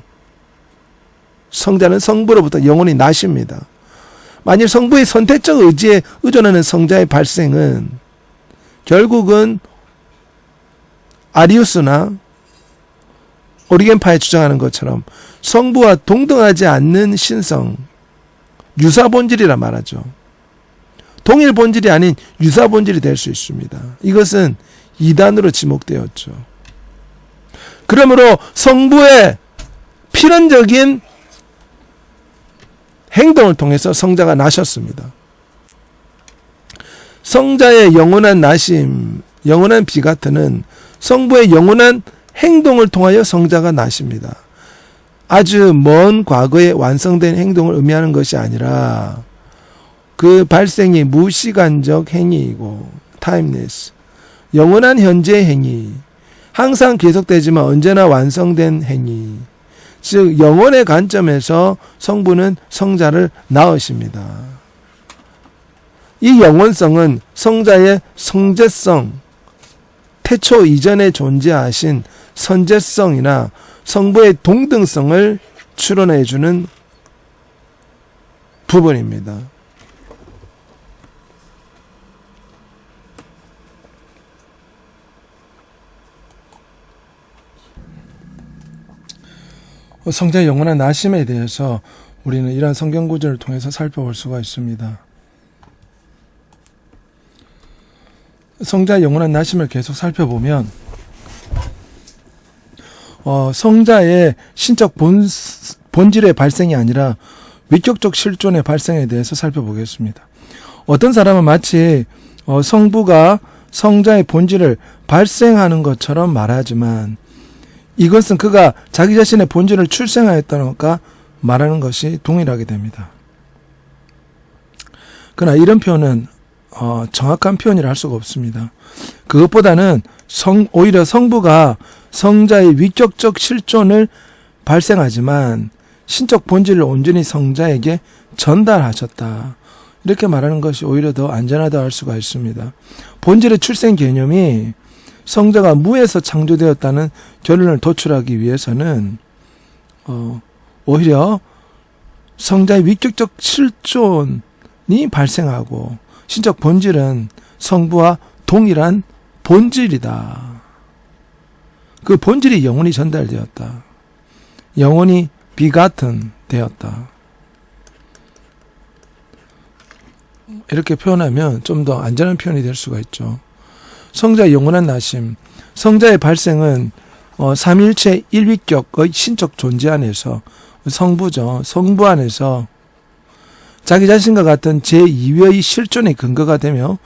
성자는 성부로부터 영원히 나십니다. 만일 성부의 선택적 의지에 의존하는 성자의 발생은 결국은 아리우스나 오리겐파에 주장하는 것처럼 성부와 동등하지 않는 신성, 유사 본질이라 말하죠. 동일 본질이 아닌 유사 본질이 될 수 있습니다. 이것은 이단으로 지목되었죠. 그러므로 성부의 필연적인 행동을 통해서 성자가 나셨습니다. 성자의 영원한 나심, 영원한 비가트는 성부의 영원한 행동을 통하여 성자가 나십니다. 아주 먼 과거에 완성된 행동을 의미하는 것이 아니라 그 발생이 무시간적 행위이고 타임레스, 영원한 현재의 행위, 항상 계속되지만 언제나 완성된 행위, 즉 영원의 관점에서 성부는 성자를 낳으십니다. 이 영원성은 성자의 성제성, 태초 이전에 존재하신 선제성이나 성부의 동등성을 추론해주는 부분입니다. 성자의 영원한 나심에 대해서 우리는 이러한 성경 구절을 통해서 살펴볼 수가 있습니다. 성자의 영원한 나심을 계속 살펴보면 성자의 신적 본질의 발생이 아니라 위격적 실존의 발생에 대해서 살펴보겠습니다. 어떤 사람은 마치 성부가 성자의 본질을 발생하는 것처럼 말하지만 이것은 그가 자기 자신의 본질을 출생하였다는가 말하는 것이 동일하게 됩니다. 그러나 이런 표현은 정확한 표현이라 할 수가 없습니다. 그것보다는 오히려 성부가 성자의 위격적 실존을 발생하지만 신적 본질을 온전히 성자에게 전달하셨다. 이렇게 말하는 것이 오히려 더 안전하다 할 수가 있습니다. 본질의 출생 개념이 성자가 무에서 창조되었다는 결론을 도출하기 위해서는 오히려 성자의 위격적 실존이 발생하고 신적 본질은 성부와 동일한 본질이다. 그 본질이 영원히 전달되었다. 영원히 비같은 되었다. 이렇게 표현하면 좀 더 안전한 표현이 될 수가 있죠. 성자의 영원한 나심, 성자의 발생은 삼위일체 일위격의 신적 존재 안에서 성부죠. 성부 안에서 자기 자신과 같은 제2위의 실존의 근거가 되며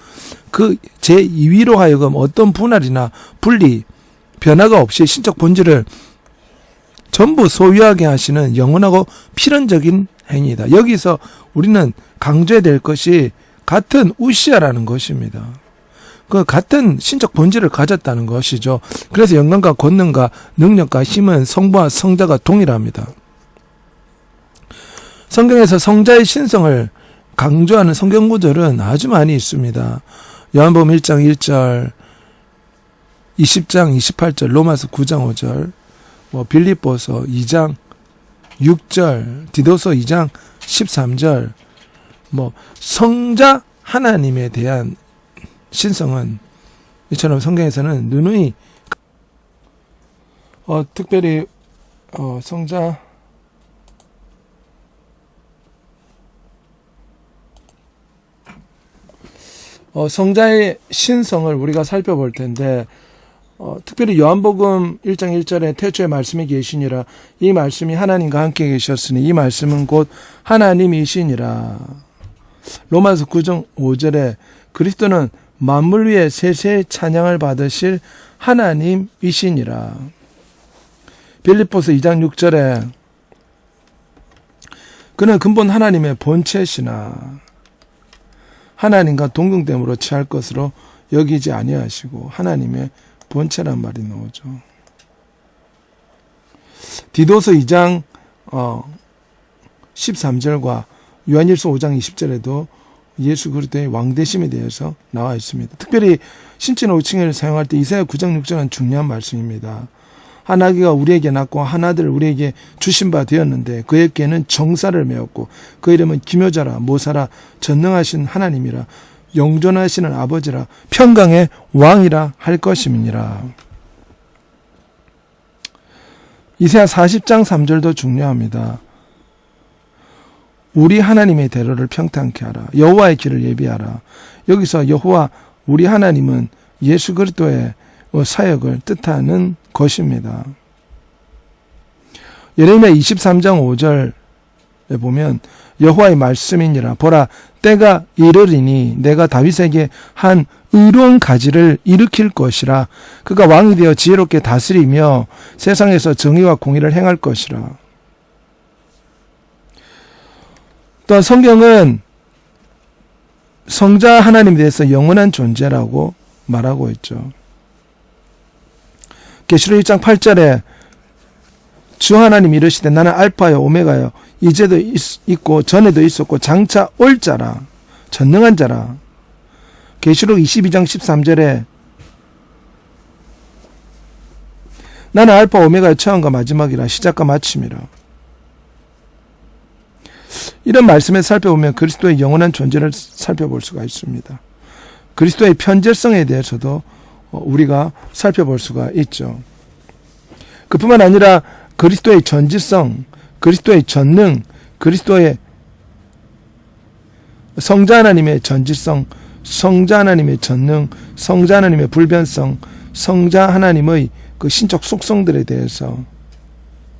그 제2위로 하여금 어떤 분할이나 분리, 변화가 없이 신적 본질을 전부 소유하게 하시는 영원하고 필연적인 행위이다. 여기서 우리는 강조해야 될 것이 같은 우시아라는 것입니다. 그 같은 신적 본질을 가졌다는 것이죠. 그래서 영광과 권능과 능력과 힘은 성부와 성자가 동일합니다. 성경에서 성자의 신성을 강조하는 성경 구절은 아주 많이 있습니다. 요한복음 1장 1절, 20장 28절, 로마서 9장 5절, 빌립보서 2장 6절, 디도서 2장 13절, 성자 하나님에 대한 신성은 이처럼 성경에서는 누누이 특별히 성자의 신성을 우리가 살펴볼 텐데 특별히 요한복음 1장 1절에 태초에 말씀이 계시니라 이 말씀이 하나님과 함께 계셨으니 이 말씀은 곧 하나님이시니라. 로마서 9장 5절에 그리스도는 만물 위에 세세의 찬양을 받으실 하나님이시니라. 빌립보서 2장 6절에 그는 근본 하나님의 본체시나 하나님과 동등됨으로 취할 것으로 여기지 아니하시고 하나님의 본체란 말이 나오죠. 디도서 2장 13절과 요한일서 5장 20절에도 예수 그리스도의 왕되심에 대해서 나와 있습니다. 특별히 신체는 호칭을 사용할 때 이사야 9장 6절은 중요한 말씀입니다. 한 아기가 우리에게 낳고 한 아들을 우리에게 주신 바 되었는데 그에게는 정사를 메었고 그 이름은 기묘자라 모사라 전능하신 하나님이라 영존하시는 아버지라 평강의 왕이라 할 것임이니라. 이사야 40장 3절도 중요합니다. 우리 하나님의 대로를 평탄케 하라. 여호와의 길을 예비하라. 여기서 여호와 우리 하나님은 예수 그리스도의 사역을 뜻하는 것입니다. 예레미야 23장 5절에 보면 여호와의 말씀이니라 보라 때가 이르리니 내가 다윗에게 한 의로운 가지를 일으킬 것이라 그가 왕이 되어 지혜롭게 다스리며 세상에서 정의와 공의를 행할 것이라. 또 성경은 성자 하나님에 대해서 영원한 존재라고 말하고 있죠. 계시록 1장 8절에 주 하나님 이르시되 나는 알파요 오메가요 이제도 있고 전에도 있었고 장차 올 자라 전능한 자라. 계시록 22장 13절에 나는 알파 오메가의 처음과 마지막이라 시작과 마침이라. 이런 말씀을 살펴보면 그리스도의 영원한 존재를 살펴볼 수가 있습니다. 그리스도의 편재성에 대해서도 우리가 살펴볼 수가 있죠. 그뿐만 아니라 그리스도의 전지성, 그리스도의 전능, 그리스도의 성자 하나님의 전지성, 성자 하나님의 전능, 성자 하나님의 불변성, 성자 하나님의 그 신적 속성들에 대해서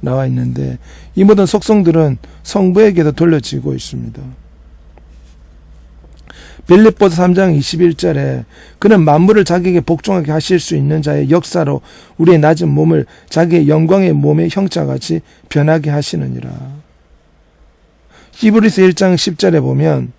나와 있는데, 이 모든 속성들은 성부에게도 돌려지고 있습니다. 빌립보서 3장 21절에 그는 만물을 자기에게 복종하게 하실 수 있는 자의 역사로 우리의 낮은 몸을 자기의 영광의 몸의 형체같이 변하게 하시느니라. 히브리서 1장 10절에 보면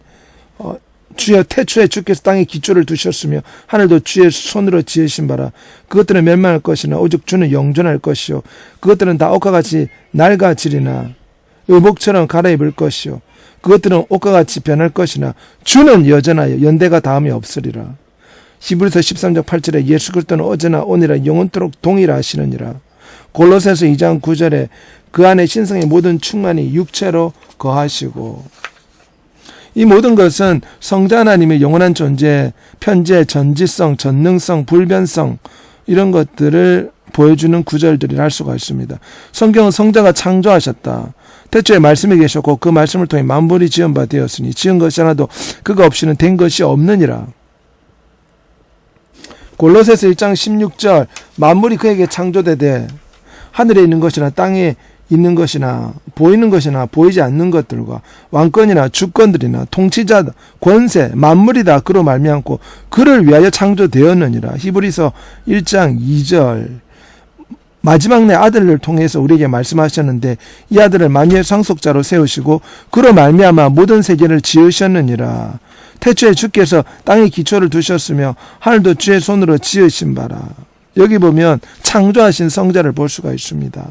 주여 태초에 주께서 땅에 기초를 두셨으며 하늘도 주의 손으로 지으신 바라. 그것들은 멸망할 것이나 오직 주는 영존할 것이요 그것들은 다 옷과 같이 낡아지리나 의복처럼 갈아입을 것이요 그것들은 옷과 같이 변할 것이나 주는 여전하여 연대가 다음이 없으리라. 히브리서 13장 8절에 예수 그리스도는 어제나 오늘이라 영원토록 동일하시느니라. 골로새서 2장 9절에 그 안에 신성의 모든 충만이 육체로 거하시고, 이 모든 것은 성자 하나님의 영원한 존재, 편재, 전지성, 전능성, 불변성, 이런 것들을 보여주는 구절들이라 할 수가 있습니다. 성경은 성자가 창조하셨다. 태초에 말씀이 계셨고 그 말씀을 통해 만물이 지은 바 되었으니 지은 것이 하나도 그가 없이는 된 것이 없느니라. 골로새서 1장 16절 만물이 그에게 창조되되 하늘에 있는 것이나 땅에 있는 것이나 보이는 것이나 보이지 않는 것들과 왕권이나 주권들이나 통치자 권세 만물이 다 그로 말미암고 그를 위하여 창조되었느니라. 히브리서 1장 2절 마지막 내 아들을 통해서 우리에게 말씀하셨는데 이 아들을 만유의 상속자로 세우시고 그로 말미암아 모든 세계를 지으셨느니라. 태초에 주께서 땅에 기초를 두셨으며 하늘도 주의 손으로 지으신 바라. 여기 보면 창조하신 성자를 볼 수가 있습니다.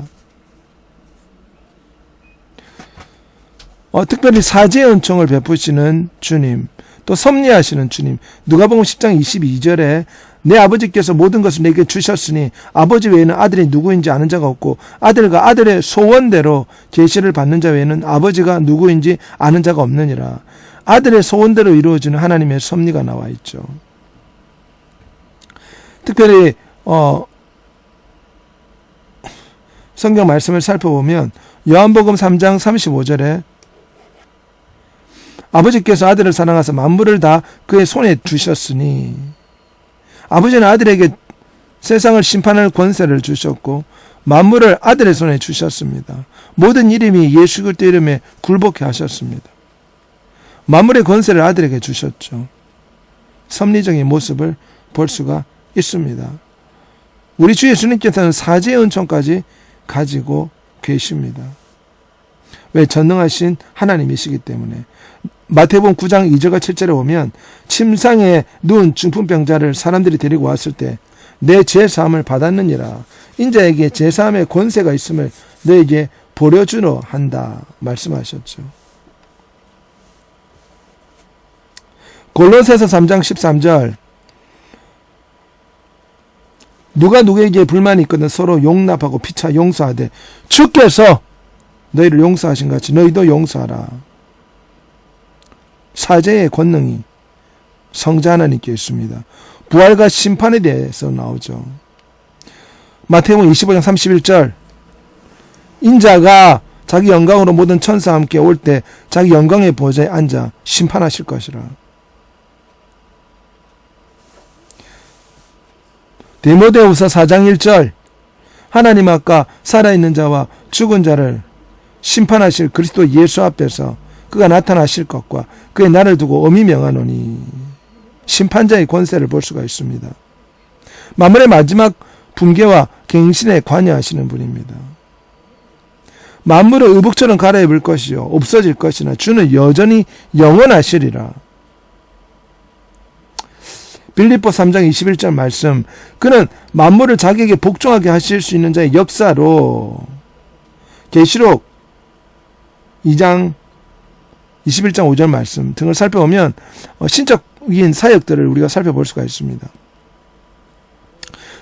특별히 사제의 은총을 베푸시는 주님, 또 섭리하시는 주님. 누가복음 10장 22절에 내 아버지께서 모든 것을 내게 주셨으니 아버지 외에는 아들이 누구인지 아는 자가 없고 아들과 아들의 소원대로 계시를 받는 자 외에는 아버지가 누구인지 아는 자가 없느니라. 아들의 소원대로 이루어지는 하나님의 섭리가 나와 있죠. 특별히 성경 말씀을 살펴보면 요한복음 3장 35절에 아버지께서 아들을 사랑하사 만물을 다 그의 손에 주셨으니, 아버지는 아들에게 세상을 심판할 권세를 주셨고 만물을 아들의 손에 주셨습니다. 모든 이름이 예수 그리스도 이름에 굴복해 하셨습니다. 만물의 권세를 아들에게 주셨죠. 섭리적인 모습을 볼 수가 있습니다. 우리 주 예수님께서는 사제의 은총까지 가지고 계십니다. 왜? 전능하신 하나님이시기 때문에. 마태복음 9장 2절과 7절에 보면 침상에 누운 중풍병자를 사람들이 데리고 왔을 때 내 죄사함을 받았느니라. 인자에게 죄사함의 권세가 있음을 너에게 보여주려 한다 말씀하셨죠. 골로새서 3장 13절 누가 누구에게 불만이 있거든 서로 용납하고 피차 용서하되 주께서 너희를 용서하신 같이 너희도 용서하라. 사제의 권능이 성자 하나님께 있습니다. 부활과 심판에 대해서 나오죠. 마태복음 25장 31절 인자가 자기 영광으로 모든 천사와 함께 올 때 자기 영광의 보좌에 앉아 심판하실 것이라. 디모데후서 4장 1절 하나님 앞과 살아있는 자와 죽은 자를 심판하실 그리스도 예수 앞에서 그가 나타나실 것과 그의 날을 두고 엄히 명하노니. 심판자의 권세를 볼 수가 있습니다. 만물의 마지막 붕괴와 갱신에 관여하시는 분입니다. 만물을 의복처럼 갈아입을 것이요 없어질 것이나 주는 여전히 영원하시리라. 빌립보 3장 21절 말씀 그는 만물을 자기에게 복종하게 하실 수 있는 자의 역사로. 계시록 2장 21장 5절 말씀 등을 살펴보면 신적인 사역들을 우리가 살펴볼 수가 있습니다.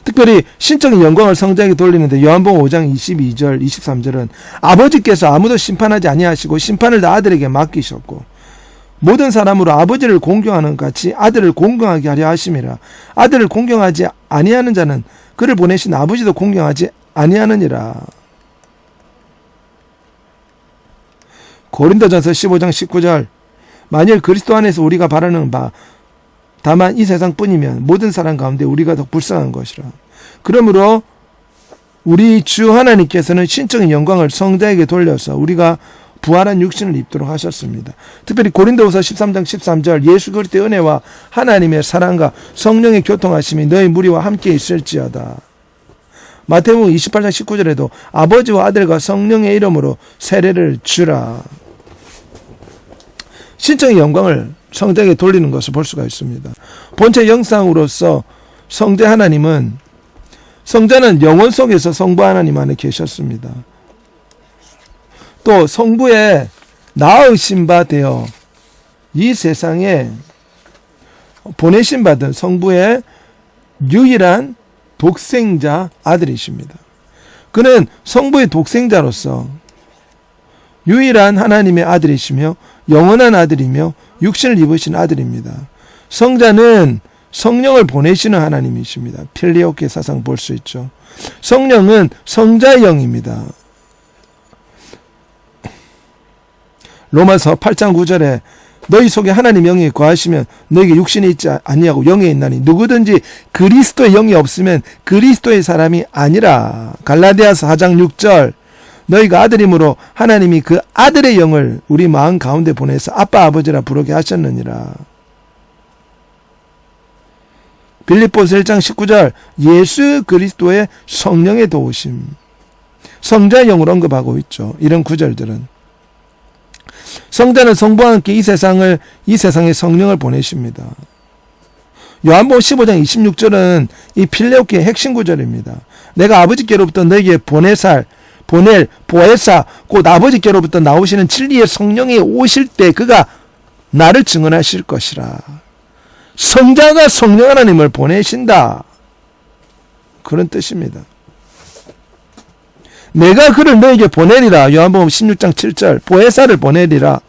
특별히 신적인 영광을 성자에게 돌리는데 요한복음 5장 22절 23절은 아버지께서 아무도 심판하지 아니하시고 심판을 다 아들에게 맡기셨고 모든 사람으로 아버지를 공경하는 같이 아들을 공경하게 하려 하심이라. 아들을 공경하지 아니하는 자는 그를 보내신 아버지도 공경하지 아니하느니라. 고린도전서 15장 19절 만일 그리스도 안에서 우리가 바라는 바 다만 이 세상뿐이면 모든 사람 가운데 우리가 더 불쌍한 것이라. 그러므로 우리 주 하나님께서는 신적인 영광을 성자에게 돌려서 우리가 부활한 육신을 입도록 하셨습니다. 특별히 고린도후서 13장 13절 예수 그리스도의 은혜와 하나님의 사랑과 성령의 교통하심이 너희 무리와 함께 있을지어다. 마태복음 28장 19절에도 아버지와 아들과 성령의 이름으로 세례를 주라. 신적인 영광을 성자에게 돌리는 것을 볼 수가 있습니다. 본체 영상으로서 성자는 영원 속에서 성부 하나님 안에 계셨습니다. 또 성부의 낳으신 바 되어 이 세상에 보내신 받은 성부의 유일한 독생자 아들이십니다. 그는 성부의 독생자로서 유일한 하나님의 아들이시며 영원한 아들이며 육신을 입으신 아들입니다. 성자는 성령을 보내시는 하나님이십니다. 필리오케 사상 볼 수 있죠. 성령은 성자의 영입니다. 로마서 8장 9절에 너희 속에 하나님 영이 거하시면 너에게 육신이 있지 아니하고 영이 있나니 누구든지 그리스도의 영이 없으면 그리스도의 사람이 아니라. 갈라디아서 4장 6절 너희가 아들이므로 하나님이 그 아들의 영을 우리 마음 가운데 보내서 아빠 아버지라 부르게 하셨느니라. 빌립보서 1장 19절 예수 그리스도의 성령의 도우심, 성자의 영을 언급하고 있죠. 이런 구절들은 성자는 성부와 함께 이 세상에 성령을 보내십니다. 요한복음 15장 26절은 이 필레오키의 핵심 구절입니다. 내가 아버지께로부터 너에게 보낼 보혜사 곧 아버지께로부터 나오시는 진리의 성령이 오실 때 그가 나를 증언하실 것이라. 성자가 성령 하나님을 보내신다. 그런 뜻입니다. 내가 그를 너에게 보내리라. 요한복음 16장 7절 보혜사를 보내리라.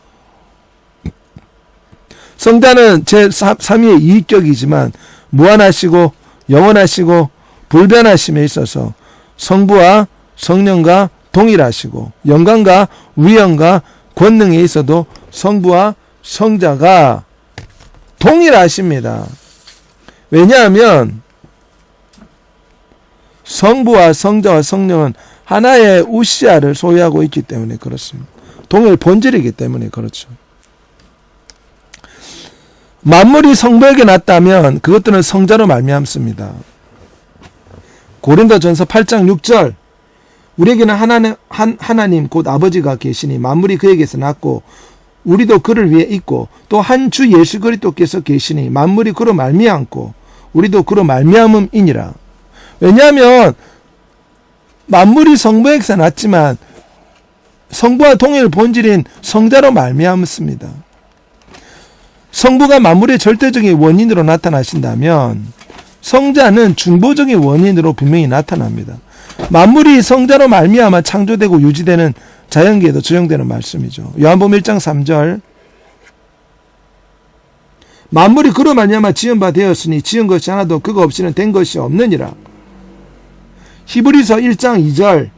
성자는 제3위의 이익격이지만 무한하시고 영원하시고 불변하심에 있어서 성부와 성령과 동일하시고 영광과 위엄과 권능에 있어도 성부와 성자가 동일하십니다. 왜냐하면 성부와 성자와 성령은 하나의 우시아를 소유하고 있기 때문에 그렇습니다. 동일 본질이기 때문에 그렇죠. 만물이 성부에게 났다면 그것들은 성자로 말미암습니다. 고린도전서 8장 6절 우리에게는 하나님 곧 아버지가 계시니 만물이 그에게서 났고 우리도 그를 위해 있고 또 한 주 예수 그리스도께서 계시니 만물이 그로 말미암고 우리도 그로 말미암음이니라. 왜냐하면 만물이 성부에게서 났지만 성부와 동일 본질인 성자로 말미암습니다. 성부가 만물의 절대적인 원인으로 나타나신다면 성자는 중보적인 원인으로 분명히 나타납니다. 만물이 성자로 말미암아 창조되고 유지되는 자연계에도 적용되는 말씀이죠. 요한복음 1장 3절 만물이 그로 말미암아 지은 바 되었으니 지은 것이 하나도 그거 없이는 된 것이 없느니라. 히브리서 1장 2절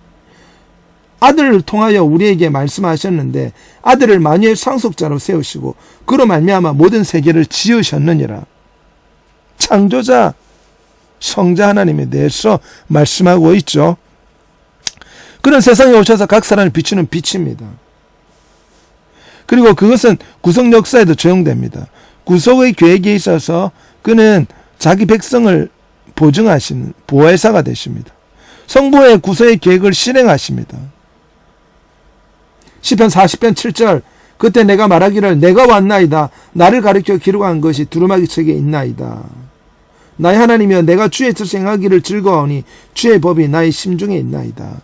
아들을 통하여 우리에게 말씀하셨는데 아들을 만유의 상속자로 세우시고 그로 말미암아 모든 세계를 지으셨느니라. 창조자 성자 하나님에 대해서 말씀하고 있죠. 그는 세상에 오셔서 각 사람을 비추는 빛입니다. 그리고 그것은 구속 역사에도 적용됩니다. 구속의 계획에 있어서 그는 자기 백성을 보증하시는 보혜사가 되십니다. 성부의 구속의 계획을 실행하십니다. 시편 40편 7절 그때 내가 말하기를 내가 왔나이다. 나를 가리켜 기록한 것이 두루마기 책에 있나이다. 나의 하나님이여 내가 주의 뜻을 행하기를 즐거워하니 주의 법이 나의 심중에 있나이다.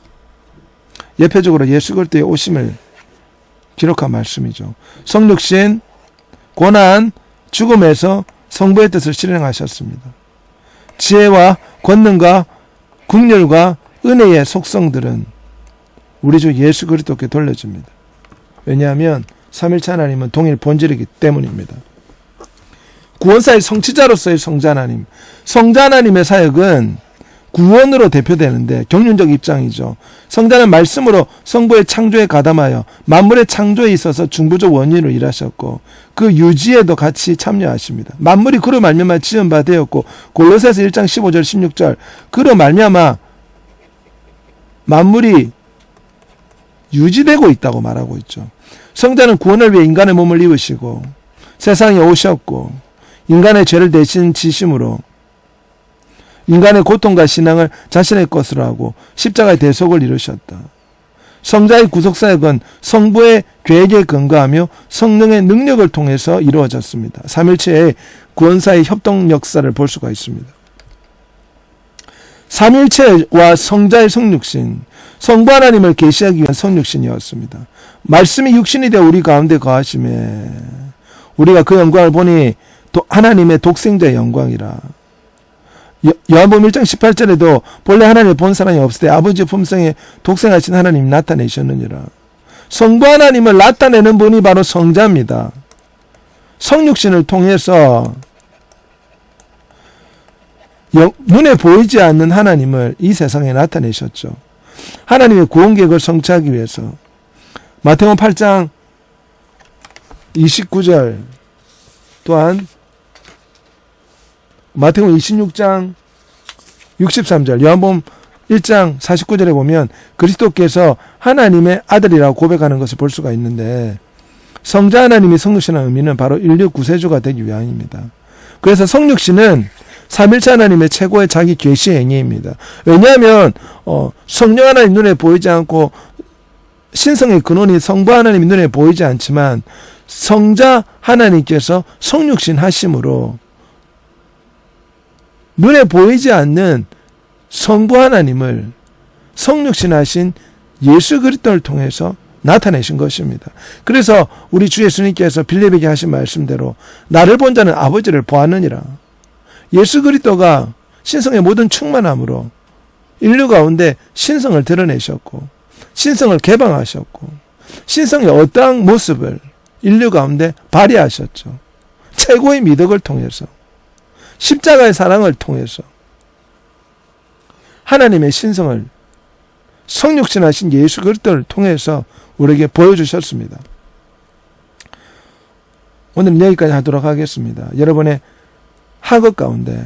예표적으로 예수 그리스도의 오심을 기록한 말씀이죠. 성육신, 고난, 죽음에서 성부의 뜻을 실행하셨습니다. 지혜와 권능과 국률과 은혜의 속성들은 우리 주 예수 그리스도께 돌려줍니다. 왜냐하면 삼일체 하나님은 동일 본질이기 때문입니다. 구원사의 성취자로서의 성자 하나님, 성자 하나님의 사역은 구원으로 대표되는데 경륜적 입장이죠. 성자는 말씀으로 성부의 창조에 가담하여 만물의 창조에 있어서 중보적 원인으로 일하셨고 그 유지에도 같이 참여하십니다. 만물이 그로 말미암아 지은 바 되었고 골로새서 1장 15절 16절 그로 말미암아 만물이 유지되고 있다고 말하고 있죠. 성자는 구원을 위해 인간의 몸을 입으시고 세상에 오셨고 인간의 죄를 대신 지심으로 인간의 고통과 신앙을 자신의 것으로 하고 십자가의 대속을 이루셨다. 성자의 구속사역은 성부의 계획에 근거하며 성령의 능력을 통해서 이루어졌습니다. 삼일체의 구원사의 협동 역사를 볼 수가 있습니다. 삼일체와 성자의 성육신, 성부 하나님을 계시하기 위한 성육신이었습니다. 말씀이 육신이 되어 우리 가운데 거하심에 우리가 그 영광을 보니 하나님의 독생자의 영광이라. 요한복음 1장 18절에도 본래 하나님의 본 사람이 없을 때 아버지의 품성에 독생하신 하나님이 나타내셨느니라. 성부 하나님을 나타내는 분이 바로 성자입니다. 성육신을 통해서 눈에 보이지 않는 하나님을 이 세상에 나타내셨죠. 하나님의 구원 계획을 성취하기 위해서 마태복음 8장 29절 또한 마태복음 26장 63절 요한복음 1장 49절에 보면 그리스도께서 하나님의 아들이라고 고백하는 것을 볼 수가 있는데 성자 하나님이 성육신한 의미는 바로 인류 구세주가 되기 위함입니다. 그래서 성육신은 삼일체 하나님의 최고의 자기 계시 행위입니다. 왜냐하면 성령 하나님 눈에 보이지 않고 신성의 근원이 성부 하나님이 눈에 보이지 않지만 성자 하나님께서 성육신 하심으로 눈에 보이지 않는 성부 하나님을 성육신하신 예수 그리스도를 통해서 나타내신 것입니다. 그래서 우리 주 예수님께서 빌립에게 하신 말씀대로 나를 본 자는 아버지를 보았느니라. 예수 그리스도가 신성의 모든 충만함으로 인류 가운데 신성을 드러내셨고 신성을 개방하셨고 신성의 어떠한 모습을 인류 가운데 발휘하셨죠. 최고의 미덕을 통해서 십자가의 사랑을 통해서 하나님의 신성을 성육신하신 예수 그리스도를 통해서 우리에게 보여주셨습니다. 오늘은 여기까지 하도록 하겠습니다. 여러분의 학업 가운데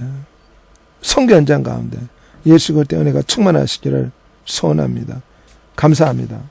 선교 현장 가운데 예수 그리스도의 은혜가 충만하시기를 소원합니다. 감사합니다.